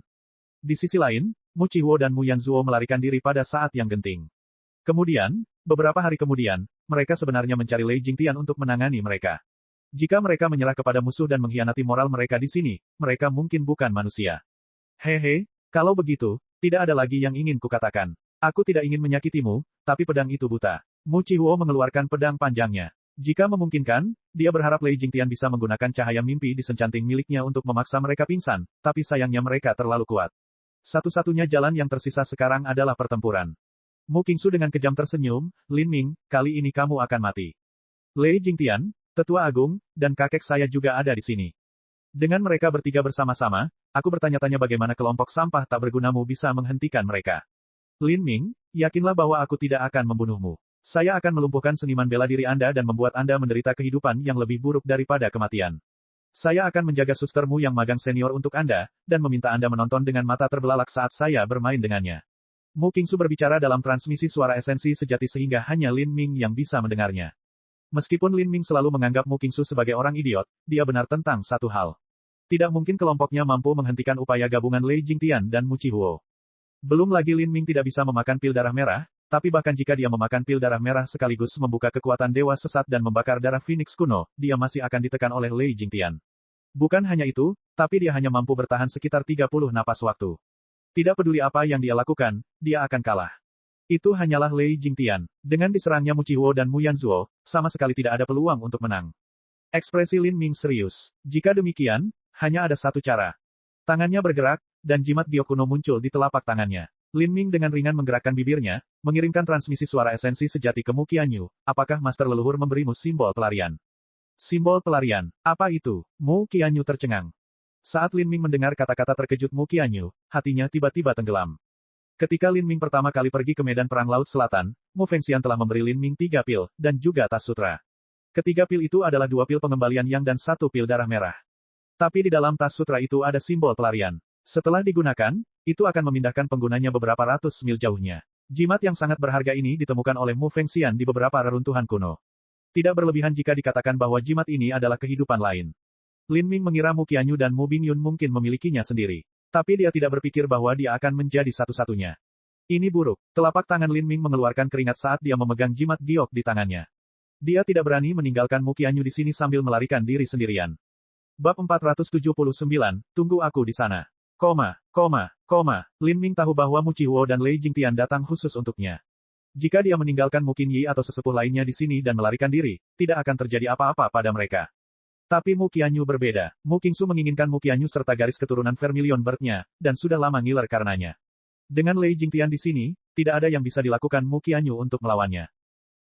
Di sisi lain, Mu Chihuo dan Mu Yanzuo melarikan diri pada saat yang genting. Kemudian, beberapa hari kemudian, mereka sebenarnya mencari Lei Jingtian untuk menangani mereka. Jika mereka menyerah kepada musuh dan mengkhianati moral mereka di sini, mereka mungkin bukan manusia. Hehe, kalau begitu, tidak ada lagi yang ingin kukatakan. Aku tidak ingin menyakitimu, tapi pedang itu buta. Mu Chihuo mengeluarkan pedang panjangnya. Jika memungkinkan, dia berharap Lei Jingtian bisa menggunakan cahaya mimpi di sencanting miliknya untuk memaksa mereka pingsan, tapi sayangnya mereka terlalu kuat. Satu-satunya jalan yang tersisa sekarang adalah pertempuran. Mu Qingsu dengan kejam tersenyum, Lin Ming, kali ini kamu akan mati. Lei Jingtian, Tetua Agung, dan kakek saya juga ada di sini. Dengan mereka bertiga bersama-sama, aku bertanya-tanya bagaimana kelompok sampah tak bergunamu bisa menghentikan mereka. Lin Ming, yakinlah bahwa aku tidak akan membunuhmu. Saya akan melumpuhkan seniman bela diri Anda dan membuat Anda menderita kehidupan yang lebih buruk daripada kematian. Saya akan menjaga sustermu yang magang senior untuk Anda, dan meminta Anda menonton dengan mata terbelalak saat saya bermain dengannya. Mu Qingsu berbicara dalam transmisi suara esensi sejati sehingga hanya Lin Ming yang bisa mendengarnya. Meskipun Lin Ming selalu menganggap Mu Qingsu sebagai orang idiot, dia benar tentang satu hal. Tidak mungkin kelompoknya mampu menghentikan upaya gabungan Lei Jingtian dan Mu Chihuo. Belum lagi Lin Ming tidak bisa memakan pil darah merah, tapi bahkan jika dia memakan pil darah merah sekaligus membuka kekuatan dewa sesat dan membakar darah Phoenix kuno, dia masih akan ditekan oleh Lei Jingtian. Bukan hanya itu, tapi dia hanya mampu bertahan sekitar 30 napas waktu. Tidak peduli apa yang dia lakukan, dia akan kalah. Itu hanyalah Lei Jingtian. Dengan diserangnya Mu Chihuo dan Mu Yanzuo, sama sekali tidak ada peluang untuk menang. Ekspresi Lin Ming serius. Jika demikian, hanya ada satu cara. Tangannya bergerak, dan jimat giok kuno muncul di telapak tangannya. Lin Ming dengan ringan menggerakkan bibirnya, mengirimkan transmisi suara esensi sejati ke Mu Qianyu. Apakah Master Leluhur memberimu simbol pelarian? Simbol pelarian. Apa itu? Mu Qianyu tercengang. Saat Lin Ming mendengar kata-kata terkejut Mu Qianyu, hatinya tiba-tiba tenggelam. Ketika Lin Ming pertama kali pergi ke medan perang Laut Selatan, Mu Fengxian telah memberi Lin Ming 3 pil, dan juga tas sutra. Ketiga pil itu adalah 2 pil pengembalian yang dan 1 pil darah merah. Tapi di dalam tas sutra itu ada simbol pelarian. Setelah digunakan, itu akan memindahkan penggunanya beberapa ratus mil jauhnya. Jimat yang sangat berharga ini ditemukan oleh Mu Fengxian di beberapa reruntuhan kuno. Tidak berlebihan jika dikatakan bahwa jimat ini adalah kehidupan lain. Lin Ming mengira Mu Qianyu dan Mu Bingyun mungkin memilikinya sendiri. Tapi dia tidak berpikir bahwa dia akan menjadi satu-satunya. Ini buruk. Telapak tangan Lin Ming mengeluarkan keringat saat dia memegang jimat giok di tangannya. Dia tidak berani meninggalkan Mu Qianyu di sini sambil melarikan diri sendirian. Bab 479, tunggu aku di sana. Lin Ming tahu bahwa Mu Qihuo dan Lei Jingtian datang khusus untuknya. Jika dia meninggalkan Mu Qinyi atau sesepuh lainnya di sini dan melarikan diri, tidak akan terjadi apa-apa pada mereka. Tapi Mu Qianyu berbeda. Mu Qingsu menginginkan Mu Qianyu serta garis keturunan Vermilion Bird-nya, dan sudah lama ngiler karenanya. Dengan Lei Jingtian di sini, tidak ada yang bisa dilakukan Mu Qianyu untuk melawannya.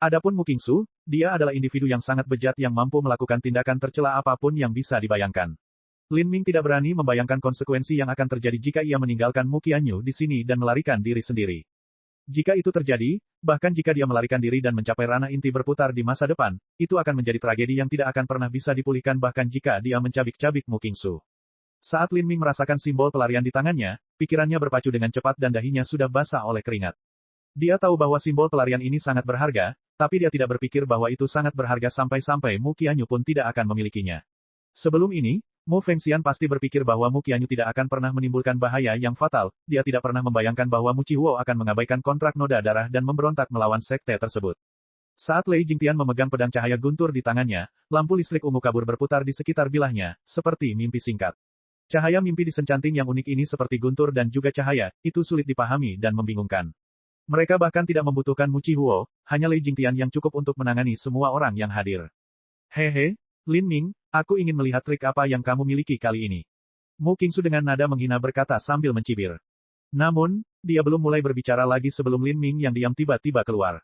Adapun Mu Qingsu, dia adalah individu yang sangat bejat yang mampu melakukan tindakan tercela apapun yang bisa dibayangkan. Lin Ming tidak berani membayangkan konsekuensi yang akan terjadi jika ia meninggalkan Mu Qianyu di sini dan melarikan diri sendiri. Jika itu terjadi, bahkan jika dia melarikan diri dan mencapai ranah inti berputar di masa depan, itu akan menjadi tragedi yang tidak akan pernah bisa dipulihkan bahkan jika dia mencabik-cabik Mu Qingsu. Saat Lin Ming merasakan simbol pelarian di tangannya, pikirannya berpacu dengan cepat dan dahinya sudah basah oleh keringat. Dia tahu bahwa simbol pelarian ini sangat berharga, tapi dia tidak berpikir bahwa itu sangat berharga sampai-sampai Mu Qianyu pun tidak akan memilikinya. Sebelum ini, Mu Fengxian pasti berpikir bahwa Mu Qianyu tidak akan pernah menimbulkan bahaya yang fatal, dia tidak pernah membayangkan bahwa Mu Qihuo akan mengabaikan kontrak noda darah dan memberontak melawan sekte tersebut. Saat Lei Jingtian memegang pedang cahaya guntur di tangannya, lampu listrik ungu kabur berputar di sekitar bilahnya, seperti mimpi singkat. Cahaya mimpi disencanting yang unik ini seperti guntur dan juga cahaya, itu sulit dipahami dan membingungkan. Mereka bahkan tidak membutuhkan Mu Qihuo, hanya Lei Jingtian yang cukup untuk menangani semua orang yang hadir. Hehe, Lin Ming, aku ingin melihat trik apa yang kamu miliki kali ini. Mu Qingsu dengan nada menghina berkata sambil mencibir. Namun, dia belum mulai berbicara lagi sebelum Lin Ming yang diam tiba-tiba keluar.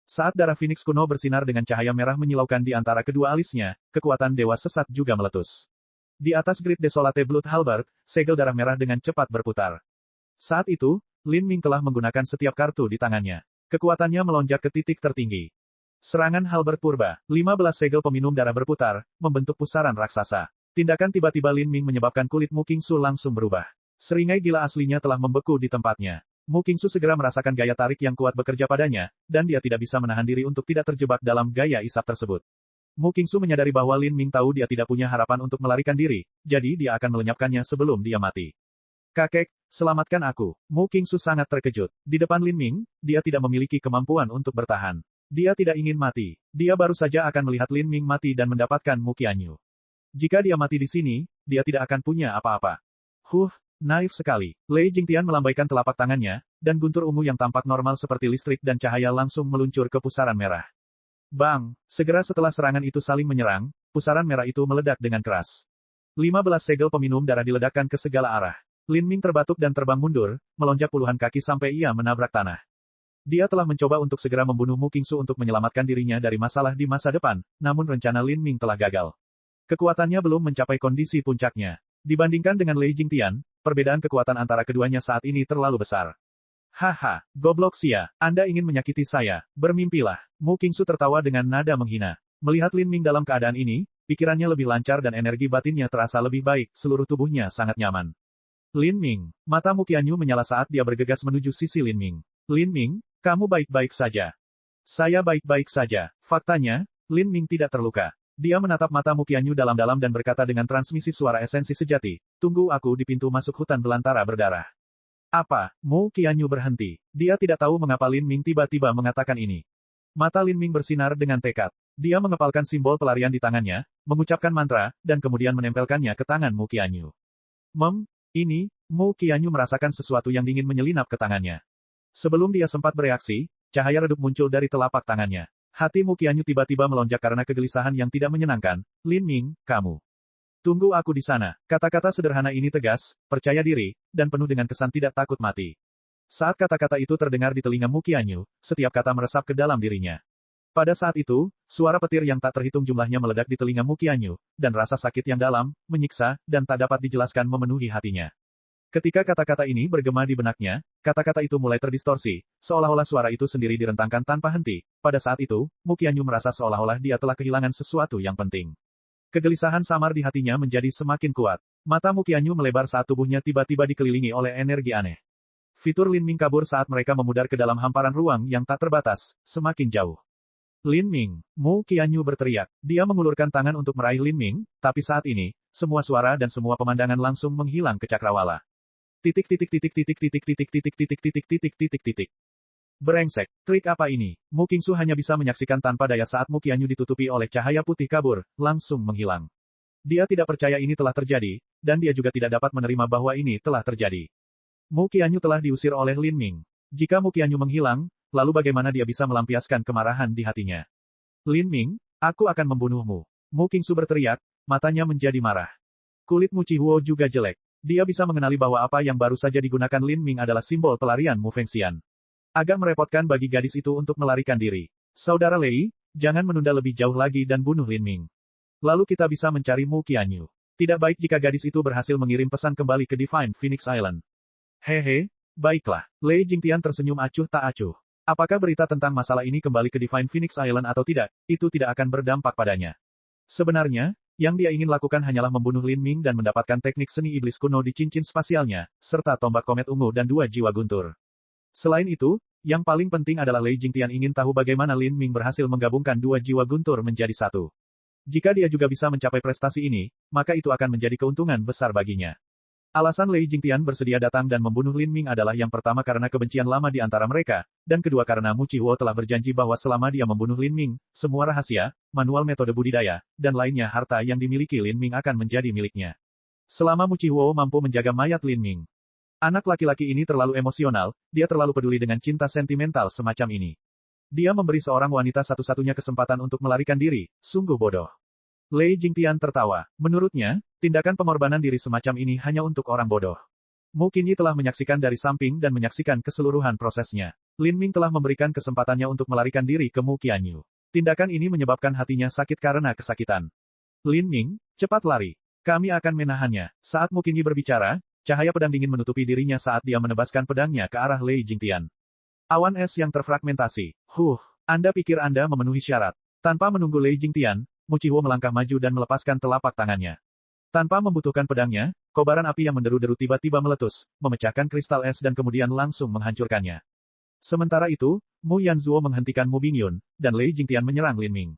Saat darah Phoenix kuno bersinar dengan cahaya merah menyilaukan di antara kedua alisnya, kekuatan dewa sesat juga meletus. Di atas Great Desolate Blood Halberd, segel darah merah dengan cepat berputar. Saat itu, Lin Ming telah menggunakan setiap kartu di tangannya. Kekuatannya melonjak ke titik tertinggi. Serangan Halberd Purba, 15 segel peminum darah berputar, membentuk pusaran raksasa. Tindakan tiba-tiba Lin Ming menyebabkan kulit Mu Qingsu langsung berubah. Seringai gila aslinya telah membeku di tempatnya. Mu Qingsu segera merasakan gaya tarik yang kuat bekerja padanya, dan dia tidak bisa menahan diri untuk tidak terjebak dalam gaya isap tersebut. Mu Qingsu menyadari bahwa Lin Ming tahu dia tidak punya harapan untuk melarikan diri, jadi dia akan melenyapkannya sebelum dia mati. Kakek, selamatkan aku. Mu Qingsu sangat terkejut. Di depan Lin Ming, dia tidak memiliki kemampuan untuk bertahan. Dia tidak ingin mati. Dia baru saja akan melihat Lin Ming mati dan mendapatkan Mu Qianyu. Jika dia mati di sini, dia tidak akan punya apa-apa. Naif sekali. Lei Jingtian melambaikan telapak tangannya, dan guntur ungu yang tampak normal seperti listrik dan cahaya langsung meluncur ke pusaran merah. Bang! Segera setelah serangan itu saling menyerang, pusaran merah itu meledak dengan keras. 15 segel peminum darah diledakkan ke segala arah. Lin Ming terbatuk dan terbang mundur, melonjak puluhan kaki sampai ia menabrak tanah. Dia telah mencoba untuk segera membunuh Mu Qingsu untuk menyelamatkan dirinya dari masalah di masa depan, namun rencana Lin Ming telah gagal. Kekuatannya belum mencapai kondisi puncaknya. Dibandingkan dengan Lei Jingtian, perbedaan kekuatan antara keduanya saat ini terlalu besar. Haha, goblok sia, Anda ingin menyakiti saya, bermimpilah. Mu Qingsu tertawa dengan nada menghina. Melihat Lin Ming dalam keadaan ini, pikirannya lebih lancar dan energi batinnya terasa lebih baik, seluruh tubuhnya sangat nyaman. Lin Ming, mata Mu Qianyu menyala saat dia bergegas menuju sisi Lin Ming. Lin Ming, kamu baik-baik saja. Saya baik-baik saja. Faktanya, Lin Ming tidak terluka. Dia menatap mata Mu Qianyu dalam-dalam dan berkata dengan transmisi suara esensi sejati, tunggu aku di pintu masuk hutan belantara berdarah. Apa? Mu Qianyu berhenti. Dia tidak tahu mengapa Lin Ming tiba-tiba mengatakan ini. Mata Lin Ming bersinar dengan tekad. Dia mengepalkan simbol pelarian di tangannya, mengucapkan mantra, dan kemudian menempelkannya ke tangan Mu Qianyu. Ini, Mu Qianyu merasakan sesuatu yang dingin menyelinap ke tangannya. Sebelum dia sempat bereaksi, cahaya redup muncul dari telapak tangannya. Hati Mu Qianyu tiba-tiba melonjak karena kegelisahan yang tidak menyenangkan. Lin Ming, kamu. Tunggu aku di sana. Kata-kata sederhana ini tegas, percaya diri, dan penuh dengan kesan tidak takut mati. Saat kata-kata itu terdengar di telinga Mu Qianyu, setiap kata meresap ke dalam dirinya. Pada saat itu, suara petir yang tak terhitung jumlahnya meledak di telinga Mu Qianyu, dan rasa sakit yang dalam, menyiksa, dan tak dapat dijelaskan memenuhi hatinya. Ketika kata-kata ini bergema di benaknya, kata-kata itu mulai terdistorsi, seolah-olah suara itu sendiri direntangkan tanpa henti. Pada saat itu, Mu Qianyu merasa seolah-olah dia telah kehilangan sesuatu yang penting. Kegelisahan samar di hatinya menjadi semakin kuat. Mata Mu Qianyu melebar saat tubuhnya tiba-tiba dikelilingi oleh energi aneh. Fitur Lin Ming kabur saat mereka memudar ke dalam hamparan ruang yang tak terbatas, semakin jauh. Lin Ming, Mu Qianyu berteriak. Dia mengulurkan tangan untuk meraih Lin Ming, tapi saat ini, semua suara dan semua pemandangan langsung menghilang ke cakrawala. Titik. Brengsek, trik apa ini? Mu Qingsu hanya bisa menyaksikan tanpa daya saat Mu Qianyu ditutupi oleh cahaya putih kabur, langsung menghilang. Dia tidak percaya ini telah terjadi, dan dia juga tidak dapat menerima bahwa ini telah terjadi. Mu Qianyu telah diusir oleh Lin Ming. Jika Mu Qianyu menghilang, lalu bagaimana dia bisa melampiaskan kemarahan di hatinya? Lin Ming, aku akan membunuhmu. Mu Qingsu berteriak, matanya menjadi marah. Kulit Mu Qihuo juga jelek. Dia bisa mengenali bahwa apa yang baru saja digunakan Lin Ming adalah simbol pelarian Mu Fengxian. Agak merepotkan bagi gadis itu untuk melarikan diri. Saudara Lei, jangan menunda lebih jauh lagi dan bunuh Lin Ming. Lalu kita bisa mencari Mu Qianyu. Tidak baik jika gadis itu berhasil mengirim pesan kembali ke Divine Phoenix Island. Hehe, baiklah. Lei Jingtian tersenyum acuh tak acuh. Apakah berita tentang masalah ini kembali ke Divine Phoenix Island atau tidak, itu tidak akan berdampak padanya. Sebenarnya, yang dia ingin lakukan hanyalah membunuh Lin Ming dan mendapatkan teknik seni iblis kuno di cincin spasialnya, serta tombak komet ungu dan 2 jiwa guntur. Selain itu, yang paling penting adalah Lei Jingtian ingin tahu bagaimana Lin Ming berhasil menggabungkan 2 jiwa guntur menjadi satu. Jika dia juga bisa mencapai prestasi ini, maka itu akan menjadi keuntungan besar baginya. Alasan Lei Jingtian bersedia datang dan membunuh Lin Ming adalah yang pertama karena kebencian lama di antara mereka, dan kedua karena Mu Qihuo telah berjanji bahwa selama dia membunuh Lin Ming, semua rahasia, manual metode budidaya, dan lainnya harta yang dimiliki Lin Ming akan menjadi miliknya. Selama Mu Qihuo mampu menjaga mayat Lin Ming. Anak laki-laki ini terlalu emosional, dia terlalu peduli dengan cinta sentimental semacam ini. Dia memberi seorang wanita satu-satunya kesempatan untuk melarikan diri, sungguh bodoh. Lei Jingtian tertawa. Menurutnya, tindakan pengorbanan diri semacam ini hanya untuk orang bodoh. Mu Qinyi telah menyaksikan dari samping dan menyaksikan keseluruhan prosesnya. Lin Ming telah memberikan kesempatannya untuk melarikan diri ke Mu Qianyu. Tindakan ini menyebabkan hatinya sakit karena kesakitan. Lin Ming, cepat lari. Kami akan menahannya. Saat Mu Qinyi berbicara, cahaya pedang dingin menutupi dirinya saat dia menebaskan pedangnya ke arah Lei Jingtian. Awan es yang terfragmentasi. Anda pikir Anda memenuhi syarat. Tanpa menunggu Lei Jingtian, Mu Qihuo melangkah maju dan melepaskan telapak tangannya. Tanpa membutuhkan pedangnya, kobaran api yang menderu-deru tiba-tiba meletus, memecahkan kristal es dan kemudian langsung menghancurkannya. Sementara itu, Mu Yanzuo menghentikan Mu Bingyun, dan Lei Jingtian menyerang Lin Ming.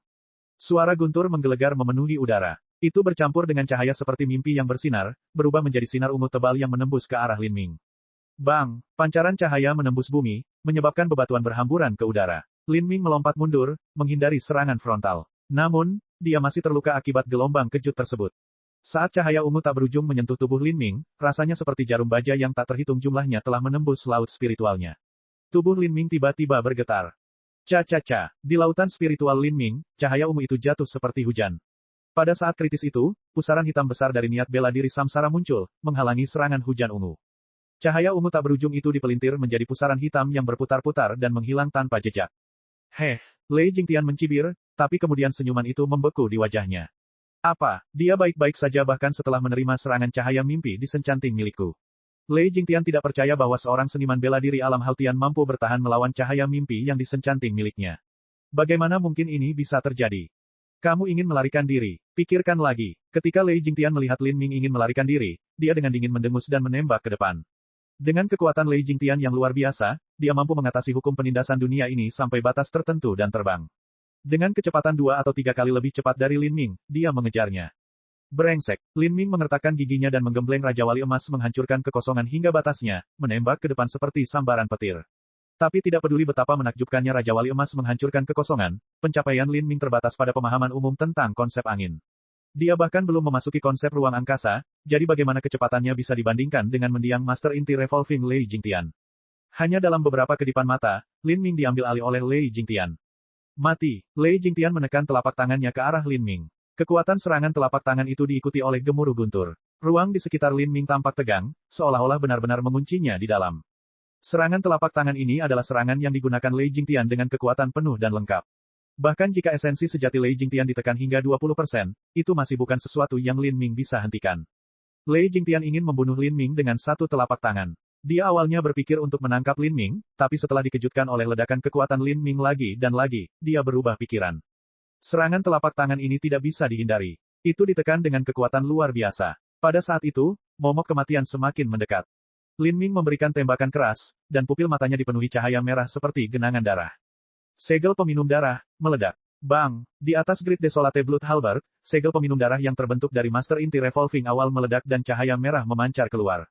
Suara guntur menggelegar memenuhi udara. Itu bercampur dengan cahaya seperti mimpi yang bersinar, berubah menjadi sinar ungu tebal yang menembus ke arah Lin Ming. Bang! Pancaran cahaya menembus bumi, menyebabkan bebatuan berhamburan ke udara. Lin Ming melompat mundur, menghindari serangan frontal. Namun, dia masih terluka akibat gelombang kejut tersebut. Saat cahaya ungu tak berujung menyentuh tubuh Lin Ming, rasanya seperti jarum baja yang tak terhitung jumlahnya telah menembus laut spiritualnya. Tubuh Lin Ming tiba-tiba bergetar. Ca-ca-ca, di lautan spiritual Lin Ming, cahaya ungu itu jatuh seperti hujan. Pada saat kritis itu, pusaran hitam besar dari niat bela diri Samsara muncul, menghalangi serangan hujan ungu. Cahaya ungu tak berujung itu dipelintir menjadi pusaran hitam yang berputar-putar dan menghilang tanpa jejak. Lei Jingtian mencibir, tapi kemudian senyuman itu membeku di wajahnya. Apa, dia baik-baik saja bahkan setelah menerima serangan cahaya mimpi di sencanting milikku. Lei Jingtian tidak percaya bahwa seorang seniman bela diri alam Hautian mampu bertahan melawan cahaya mimpi yang disencanting miliknya. Bagaimana mungkin ini bisa terjadi? Kamu ingin melarikan diri, pikirkan lagi. Ketika Lei Jingtian melihat Lin Ming ingin melarikan diri, dia dengan dingin mendengus dan menembak ke depan. Dengan kekuatan Lei Jingtian yang luar biasa, dia mampu mengatasi hukum penindasan dunia ini sampai batas tertentu dan terbang. Dengan kecepatan 2 atau 3 kali lebih cepat dari Lin Ming, dia mengejarnya. Brengsek, Lin Ming mengertakkan giginya dan menggembleng Raja Wali Emas menghancurkan kekosongan hingga batasnya, menembak ke depan seperti sambaran petir. Tapi tidak peduli betapa menakjubkannya Raja Wali Emas menghancurkan kekosongan, pencapaian Lin Ming terbatas pada pemahaman umum tentang konsep angin. Dia bahkan belum memasuki konsep ruang angkasa, jadi bagaimana kecepatannya bisa dibandingkan dengan mendiang Master Inti Revolving Lei Jingtian. Hanya dalam beberapa kedipan mata, Lin Ming diambil alih oleh Lei Jingtian. Mati, Lei Jingtian menekan telapak tangannya ke arah Lin Ming. Kekuatan serangan telapak tangan itu diikuti oleh gemuruh guntur. Ruang di sekitar Lin Ming tampak tegang, seolah-olah benar-benar menguncinya di dalam. Serangan telapak tangan ini adalah serangan yang digunakan Lei Jingtian dengan kekuatan penuh dan lengkap. Bahkan jika esensi sejati Lei Jingtian ditekan hingga 20%, itu masih bukan sesuatu yang Lin Ming bisa hentikan. Lei Jingtian ingin membunuh Lin Ming dengan satu telapak tangan. Dia awalnya berpikir untuk menangkap Lin Ming, tapi setelah dikejutkan oleh ledakan kekuatan Lin Ming lagi dan lagi, dia berubah pikiran. Serangan telapak tangan ini tidak bisa dihindari. Itu ditekan dengan kekuatan luar biasa. Pada saat itu, momok kematian semakin mendekat. Lin Ming memberikan tembakan keras, dan pupil matanya dipenuhi cahaya merah seperti genangan darah. Segel peminum darah, meledak. Bang! Di atas Great Desolate Blood Halberd, segel peminum darah yang terbentuk dari Master Inti Revolving awal meledak dan cahaya merah memancar keluar.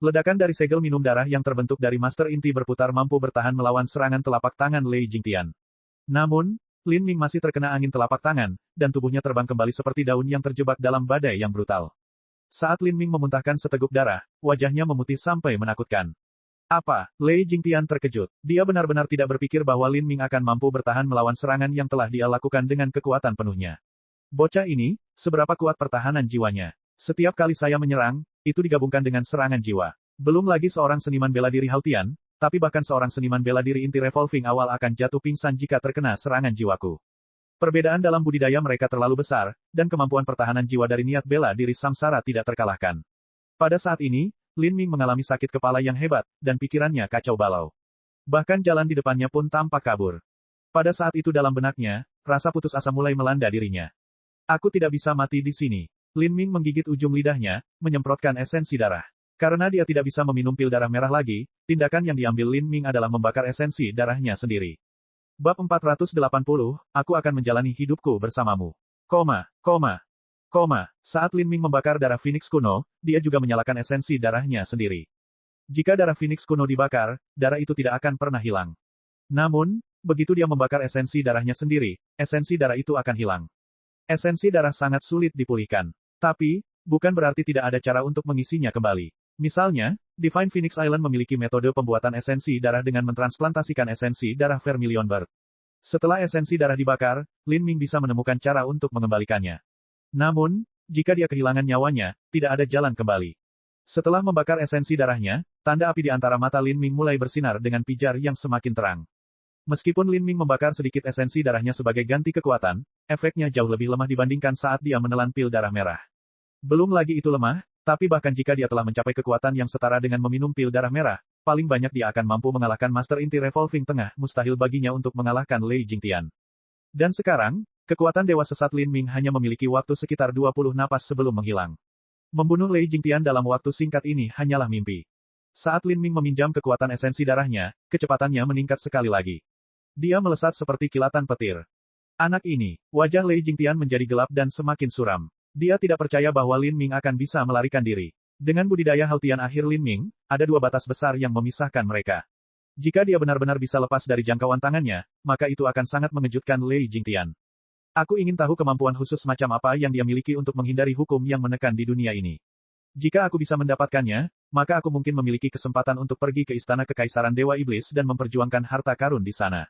Ledakan dari segel minum darah yang terbentuk dari Master Inti berputar mampu bertahan melawan serangan telapak tangan Lei Jingtian. Namun, Lin Ming masih terkena angin telapak tangan, dan tubuhnya terbang kembali seperti daun yang terjebak dalam badai yang brutal. Saat Lin Ming memuntahkan seteguk darah, wajahnya memutih sampai menakutkan. Apa? Lei Jingtian terkejut. Dia benar-benar tidak berpikir bahwa Lin Ming akan mampu bertahan melawan serangan yang telah dia lakukan dengan kekuatan penuhnya. Bocah ini, seberapa kuat pertahanan jiwanya? Setiap kali saya menyerang, itu digabungkan dengan serangan jiwa. Belum lagi seorang seniman bela diri Haltian, tapi bahkan seorang seniman bela diri Inti Revolving awal akan jatuh pingsan jika terkena serangan jiwaku. Perbedaan dalam budidaya mereka terlalu besar, dan kemampuan pertahanan jiwa dari niat bela diri Samsara tidak terkalahkan. Pada saat ini, Lin Ming mengalami sakit kepala yang hebat, dan pikirannya kacau balau. Bahkan jalan di depannya pun tampak kabur. Pada saat itu dalam benaknya, rasa putus asa mulai melanda dirinya. Aku tidak bisa mati di sini. Lin Ming menggigit ujung lidahnya, menyemprotkan esensi darah. Karena dia tidak bisa meminum pil darah merah lagi, tindakan yang diambil Lin Ming adalah membakar esensi darahnya sendiri. Bab 480, aku akan menjalani hidupku bersamamu. Saat Lin Ming membakar darah Phoenix kuno, dia juga menyalakan esensi darahnya sendiri. Jika darah Phoenix kuno dibakar, darah itu tidak akan pernah hilang. Namun, begitu dia membakar esensi darahnya sendiri, esensi darah itu akan hilang. Esensi darah sangat sulit dipulihkan. Tapi, bukan berarti tidak ada cara untuk mengisinya kembali. Misalnya, Divine Phoenix Island memiliki metode pembuatan esensi darah dengan mentransplantasikan esensi darah Vermilion Bird. Setelah esensi darah dibakar, Lin Ming bisa menemukan cara untuk mengembalikannya. Namun, jika dia kehilangan nyawanya, tidak ada jalan kembali. Setelah membakar esensi darahnya, tanda api di antara mata Lin Ming mulai bersinar dengan pijar yang semakin terang. Meskipun Lin Ming membakar sedikit esensi darahnya sebagai ganti kekuatan, efeknya jauh lebih lemah dibandingkan saat dia menelan pil darah merah. Belum lagi itu lemah, tapi bahkan jika dia telah mencapai kekuatan yang setara dengan meminum pil darah merah, paling banyak dia akan mampu mengalahkan Master Inti Revolving Tengah, mustahil baginya untuk mengalahkan Lei Jingtian. Dan sekarang, kekuatan Dewa Sesat Lin Ming hanya memiliki waktu sekitar 20 napas sebelum menghilang. Membunuh Lei Jingtian dalam waktu singkat ini hanyalah mimpi. Saat Lin Ming meminjam kekuatan esensi darahnya, kecepatannya meningkat sekali lagi. Dia melesat seperti kilatan petir. Anak ini, wajah Lei Jingtian menjadi gelap dan semakin suram. Dia tidak percaya bahwa Lin Ming akan bisa melarikan diri. Dengan budidaya Haltian akhir Lin Ming, ada dua batas besar yang memisahkan mereka. Jika dia benar-benar bisa lepas dari jangkauan tangannya, maka itu akan sangat mengejutkan Lei Jingtian. Aku ingin tahu kemampuan khusus macam apa yang dia miliki untuk menghindari hukum yang menekan di dunia ini. Jika aku bisa mendapatkannya, maka aku mungkin memiliki kesempatan untuk pergi ke istana kekaisaran Dewa Iblis dan memperjuangkan harta karun di sana.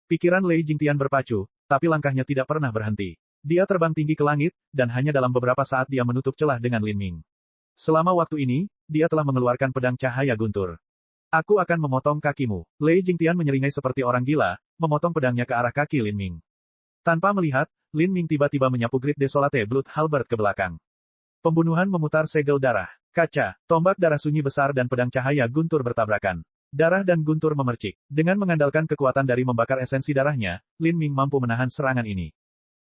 Pikiran Lei Jingtian berpacu, tapi langkahnya tidak pernah berhenti. Dia terbang tinggi ke langit, dan hanya dalam beberapa saat dia menutup celah dengan Lin Ming. Selama waktu ini, dia telah mengeluarkan pedang cahaya guntur. Aku akan memotong kakimu. Lei Jingtian menyeringai seperti orang gila, memotong pedangnya ke arah kaki Lin Ming. Tanpa melihat, Lin Ming tiba-tiba menyapu Great Desolate Blood Halberd ke belakang. Pembunuhan memutar segel darah. Kaca, tombak darah sunyi besar dan pedang cahaya guntur bertabrakan. Darah dan guntur memercik. Dengan mengandalkan kekuatan dari membakar esensi darahnya, Lin Ming mampu menahan serangan ini.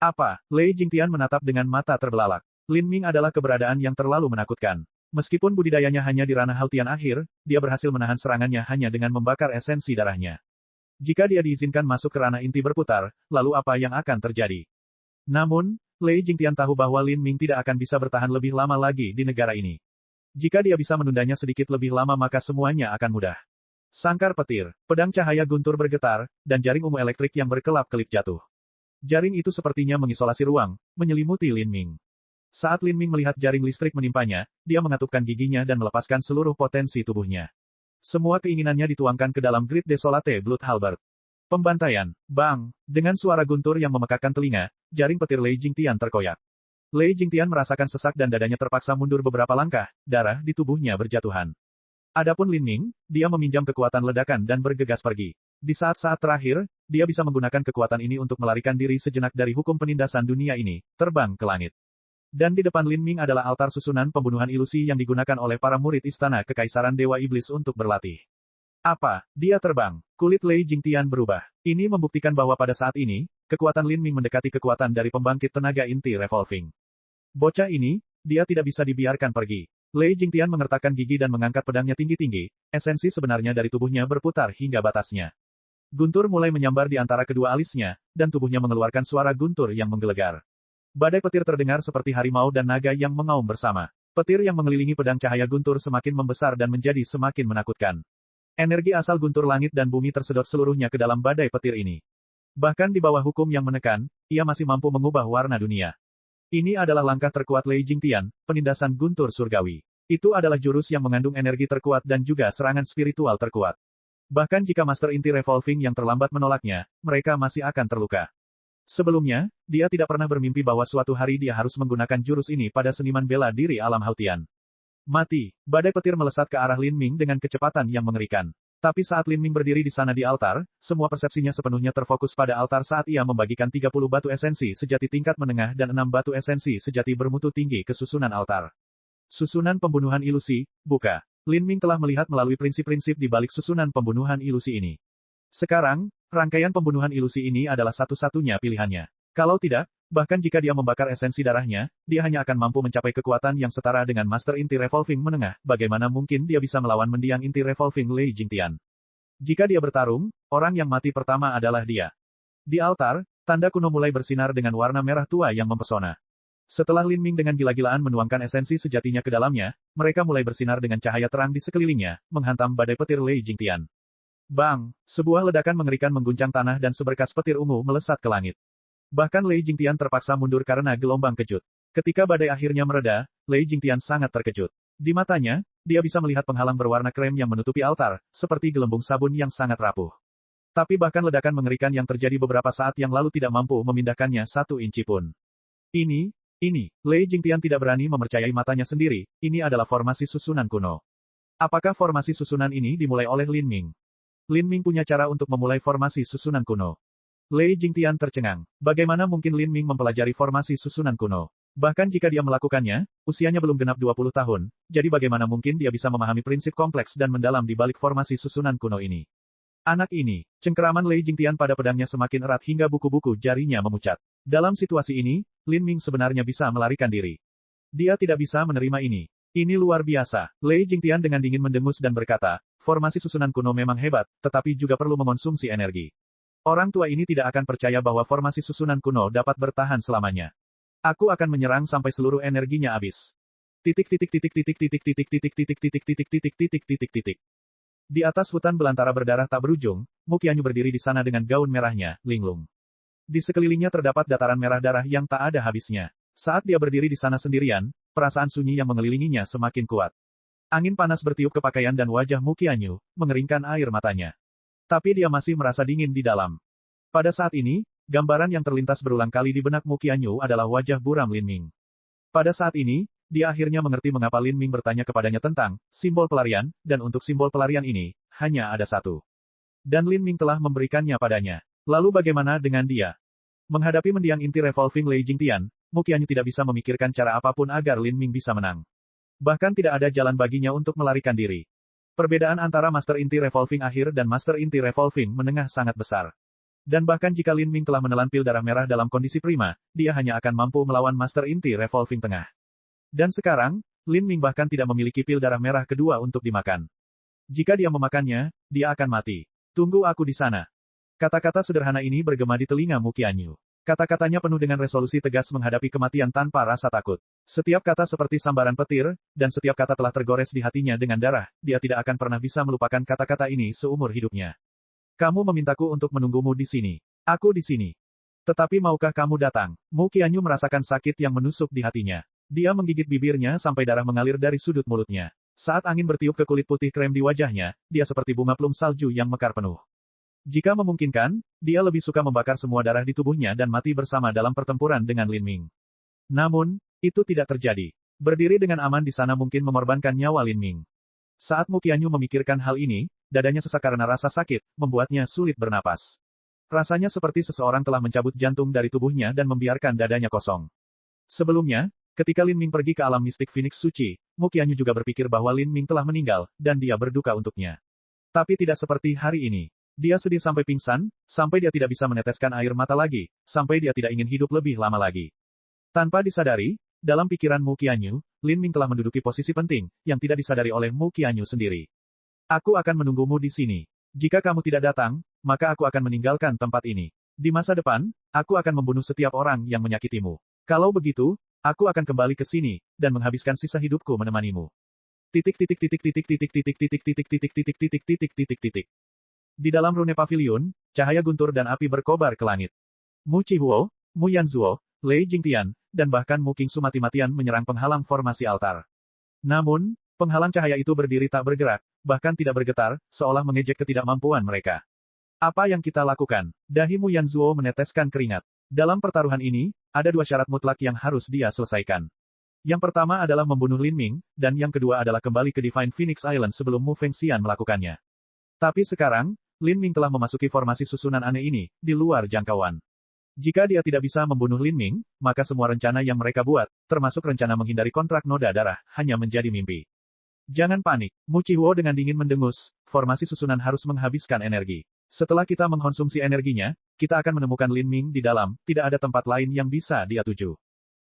Apa? Lei Jingtian menatap dengan mata terbelalak. Lin Ming adalah keberadaan yang terlalu menakutkan. Meskipun budidayanya hanya di ranah Haltian akhir, dia berhasil menahan serangannya hanya dengan membakar esensi darahnya. Jika dia diizinkan masuk ke ranah inti berputar, lalu apa yang akan terjadi? Namun, Lei Jingtian tahu bahwa Lin Ming tidak akan bisa bertahan lebih lama lagi di negara ini. Jika dia bisa menundanya sedikit lebih lama maka semuanya akan mudah. Sangkar petir, pedang cahaya guntur bergetar, dan jaring ungu elektrik yang berkelap-kelip jatuh. Jaring itu sepertinya mengisolasi ruang, menyelimuti Lin Ming. Saat Lin Ming melihat jaring listrik menimpanya, dia mengatupkan giginya dan melepaskan seluruh potensi tubuhnya. Semua keinginannya dituangkan ke dalam Great Desolate Blood Halberd. Pembantaian, bang, dengan suara guntur yang memekakkan telinga, jaring petir Lei Jingtian terkoyak. Lei Jingtian merasakan sesak dan dadanya terpaksa mundur beberapa langkah, darah di tubuhnya berjatuhan. Adapun Lin Ming, dia meminjam kekuatan ledakan dan bergegas pergi. Di saat-saat terakhir, dia bisa menggunakan kekuatan ini untuk melarikan diri sejenak dari hukum penindasan dunia ini, terbang ke langit. Dan di depan Lin Ming adalah altar susunan pembunuhan ilusi yang digunakan oleh para murid istana kekaisaran Dewa Iblis untuk berlatih. Apa? Dia terbang. Kulit Lei Jingtian berubah. Ini membuktikan bahwa pada saat ini, kekuatan Lin Ming mendekati kekuatan dari pembangkit tenaga inti revolving. Bocah ini, dia tidak bisa dibiarkan pergi. Lei Jingtian mengertakkan gigi dan mengangkat pedangnya tinggi-tinggi, esensi sebenarnya dari tubuhnya berputar hingga batasnya. Guntur mulai menyambar di antara kedua alisnya, dan tubuhnya mengeluarkan suara guntur yang menggelegar. Badai petir terdengar seperti harimau dan naga yang mengaum bersama. Petir yang mengelilingi pedang cahaya guntur semakin membesar dan menjadi semakin menakutkan. Energi asal guntur langit dan bumi tersedot seluruhnya ke dalam badai petir ini. Bahkan di bawah hukum yang menekan, ia masih mampu mengubah warna dunia. Ini adalah langkah terkuat Lei Jingtian, penindasan guntur surgawi. Itu adalah jurus yang mengandung energi terkuat dan juga serangan spiritual terkuat. Bahkan jika Master Inti Revolving yang terlambat menolaknya, mereka masih akan terluka. Sebelumnya, dia tidak pernah bermimpi bahwa suatu hari dia harus menggunakan jurus ini pada seniman bela diri alam Hautian. Mati. Badai petir melesat ke arah Lin Ming dengan kecepatan yang mengerikan. Tapi saat Lin Ming berdiri di sana di altar, semua persepsinya sepenuhnya terfokus pada altar saat ia membagikan 30 batu esensi sejati tingkat menengah dan 6 batu esensi sejati bermutu tinggi ke susunan altar. Susunan pembunuhan ilusi, buka. Lin Ming telah melihat melalui prinsip-prinsip di balik susunan pembunuhan ilusi ini. Sekarang, rangkaian pembunuhan ilusi ini adalah satu-satunya pilihannya. Kalau tidak, bahkan jika dia membakar esensi darahnya, dia hanya akan mampu mencapai kekuatan yang setara dengan Master Inti Revolving menengah. Bagaimana mungkin dia bisa melawan mendiang Inti Revolving Lei Jingtian? Jika dia bertarung, orang yang mati pertama adalah dia. Di altar, tanda kuno mulai bersinar dengan warna merah tua yang mempesona. Setelah Lin Ming dengan gila-gilaan menuangkan esensi sejatinya ke dalamnya, mereka mulai bersinar dengan cahaya terang di sekelilingnya, menghantam badai petir Lei Jingtian. Bang! Sebuah ledakan mengerikan mengguncang tanah dan seberkas petir ungu melesat ke langit. Bahkan Lei Jingtian terpaksa mundur karena gelombang kejut. Ketika badai akhirnya mereda, Lei Jingtian sangat terkejut. Di matanya, dia bisa melihat penghalang berwarna krem yang menutupi altar, seperti gelembung sabun yang sangat rapuh. Tapi bahkan ledakan mengerikan yang terjadi beberapa saat yang lalu tidak mampu memindahkannya 1 inci pun. Ini, Lei Jingtian tidak berani mempercayai matanya sendiri, ini adalah formasi susunan kuno. Apakah formasi susunan ini dimulai oleh Lin Ming? Lin Ming punya cara untuk memulai formasi susunan kuno. Lei Jingtian tercengang. Bagaimana mungkin Lin Ming mempelajari formasi susunan kuno? Bahkan jika dia melakukannya, usianya belum genap 20 tahun, jadi bagaimana mungkin dia bisa memahami prinsip kompleks dan mendalam di balik formasi susunan kuno ini? Anak ini, cengkeraman Lei Jingtian pada pedangnya semakin erat hingga buku-buku jarinya memucat. Dalam situasi ini, Lin Ming sebenarnya bisa melarikan diri. Dia tidak bisa menerima ini. Ini luar biasa. Lei Jingtian dengan dingin mendengus dan berkata, formasi susunan kuno memang hebat, tetapi juga perlu mengonsumsi energi. Orang tua ini tidak akan percaya bahwa formasi susunan kuno dapat bertahan selamanya. Aku akan menyerang sampai seluruh energinya habis. Di atas hutan belantara berdarah tak berujung, Mu Qianyu berdiri di sana dengan gaun merahnya, linglung. Di sekelilingnya terdapat dataran merah darah yang tak ada habisnya. Saat dia berdiri di sana sendirian, perasaan sunyi yang mengelilinginya semakin kuat. Angin panas bertiup ke pakaian dan wajah Mu Qianyu, mengeringkan air matanya. Tapi dia masih merasa dingin di dalam. Pada saat ini, gambaran yang terlintas berulang kali di benak Mu Qianyu adalah wajah buram Lin Ming. Pada saat ini, dia akhirnya mengerti mengapa Lin Ming bertanya kepadanya tentang simbol pelarian, dan untuk simbol pelarian ini, hanya ada satu. Dan Lin Ming telah memberikannya padanya. Lalu bagaimana dengan dia? Menghadapi mendiang inti revolving Lei Jingtian, Mu Qianyu tidak bisa memikirkan cara apapun agar Lin Ming bisa menang. Bahkan tidak ada jalan baginya untuk melarikan diri. Perbedaan antara Master Inti Revolving akhir dan Master Inti Revolving menengah sangat besar. Dan bahkan jika Lin Ming telah menelan pil darah merah dalam kondisi prima, dia hanya akan mampu melawan Master Inti Revolving tengah. Dan sekarang, Lin Ming bahkan tidak memiliki pil darah merah kedua untuk dimakan. Jika dia memakannya, dia akan mati. Tunggu aku di sana. Kata-kata sederhana ini bergema di telinga Mu Qianyu. Kata-katanya penuh dengan resolusi tegas menghadapi kematian tanpa rasa takut. Setiap kata seperti sambaran petir, dan setiap kata telah tergores di hatinya dengan darah, dia tidak akan pernah bisa melupakan kata-kata ini seumur hidupnya. Kamu memintaku untuk menunggumu di sini. Aku di sini. Tetapi maukah kamu datang? Mu Qianyu merasakan sakit yang menusuk di hatinya. Dia menggigit bibirnya sampai darah mengalir dari sudut mulutnya. Saat angin bertiup ke kulit putih krem di wajahnya, dia seperti bunga plum salju yang mekar penuh. Jika memungkinkan, dia lebih suka membakar semua darah di tubuhnya dan mati bersama dalam pertempuran dengan Lin Ming. Namun, itu tidak terjadi. Berdiri dengan aman di sana mungkin mengorbankan nyawa Lin Ming. Saat Mu Qianyu memikirkan hal ini, dadanya sesak karena rasa sakit, membuatnya sulit bernapas. Rasanya seperti seseorang telah mencabut jantung dari tubuhnya dan membiarkan dadanya kosong. Sebelumnya, ketika Lin Ming pergi ke alam mistik Phoenix Suci, Mu Qianyu juga berpikir bahwa Lin Ming telah meninggal, dan dia berduka untuknya. Tapi tidak seperti hari ini. Dia sedih sampai pingsan, sampai dia tidak bisa meneteskan air mata lagi, sampai dia tidak ingin hidup lebih lama lagi. Tanpa disadari, dalam pikiran Mu Qianyu, Lin Ming telah menduduki posisi penting, yang tidak disadari oleh Mu Qianyu sendiri. Aku akan menunggumu di sini. Jika kamu tidak datang, maka aku akan meninggalkan tempat ini. Di masa depan, aku akan membunuh setiap orang yang menyakitimu. Kalau begitu, aku akan kembali ke sini, dan menghabiskan sisa hidupku menemanimu. Di dalam rune pavilion, cahaya guntur dan api berkobar ke langit. Mu Qihuo, Mu Yanzuo, Lei Jingtian, dan bahkan Mu Qingsu mati-matian menyerang penghalang formasi altar. Namun, penghalang cahaya itu berdiri tak bergerak, bahkan tidak bergetar, seolah mengejek ketidakmampuan mereka. Apa yang kita lakukan? Dahi Mu Yanzuo meneteskan keringat. Dalam pertaruhan ini, ada dua syarat mutlak yang harus dia selesaikan. Yang pertama adalah membunuh Lin Ming, dan yang kedua adalah kembali ke Divine Phoenix Island sebelum Mu Fengxian melakukannya. Tapi sekarang, Lin Ming telah memasuki formasi susunan aneh ini, di luar jangkauan. Jika dia tidak bisa membunuh Lin Ming, maka semua rencana yang mereka buat, termasuk rencana menghindari kontrak noda darah, hanya menjadi mimpi. Jangan panik, Mu Qihuo dengan dingin mendengus, formasi susunan harus menghabiskan energi. Setelah kita mengkonsumsi energinya, kita akan menemukan Lin Ming di dalam, tidak ada tempat lain yang bisa dia tuju.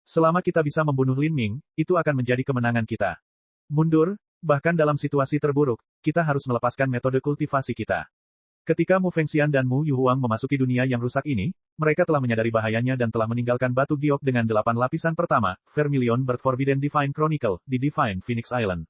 Selama kita bisa membunuh Lin Ming, itu akan menjadi kemenangan kita. Mundur, bahkan dalam situasi terburuk, kita harus melepaskan metode kultivasi kita. Ketika Mu Fengxian dan Mu Yuhuang memasuki dunia yang rusak ini, mereka telah menyadari bahayanya dan telah meninggalkan batu giok dengan 8 lapisan pertama, Vermilion Birth Forbidden Divine Chronicle, di Divine Phoenix Island.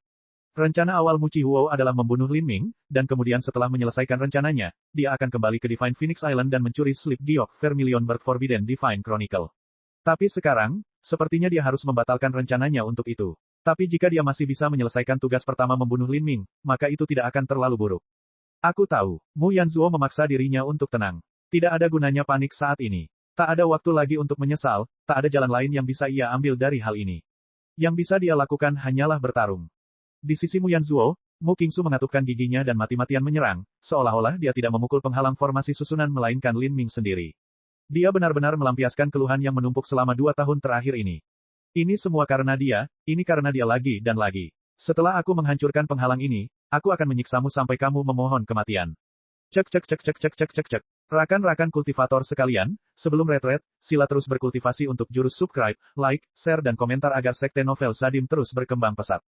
Rencana awal Mu Qihuo adalah membunuh Lin Ming, dan kemudian setelah menyelesaikan rencananya, dia akan kembali ke Divine Phoenix Island dan mencuri slip giok Vermilion Birth Forbidden Divine Chronicle. Tapi sekarang, sepertinya dia harus membatalkan rencananya untuk itu. Tapi jika dia masih bisa menyelesaikan tugas pertama membunuh Lin Ming, maka itu tidak akan terlalu buruk. Aku tahu, Mu Yanzuo memaksa dirinya untuk tenang. Tidak ada gunanya panik saat ini. Tak ada waktu lagi untuk menyesal, tak ada jalan lain yang bisa ia ambil dari hal ini. Yang bisa dia lakukan hanyalah bertarung. Di sisi Mu Yanzuo, Mu Qingsu mengatupkan giginya dan mati-matian menyerang, seolah-olah dia tidak memukul penghalang formasi susunan melainkan Lin Ming sendiri. Dia benar-benar melampiaskan keluhan yang menumpuk selama 2 tahun terakhir ini. Ini semua karena dia, ini karena dia lagi dan lagi. Setelah aku menghancurkan penghalang ini, aku akan menyiksamu sampai kamu memohon kematian. Cek. Rakan-rakan kultivator sekalian, sebelum retret, sila terus berkultivasi untuk jurus subscribe, like, share dan komentar agar sekte novel Sadim terus berkembang pesat.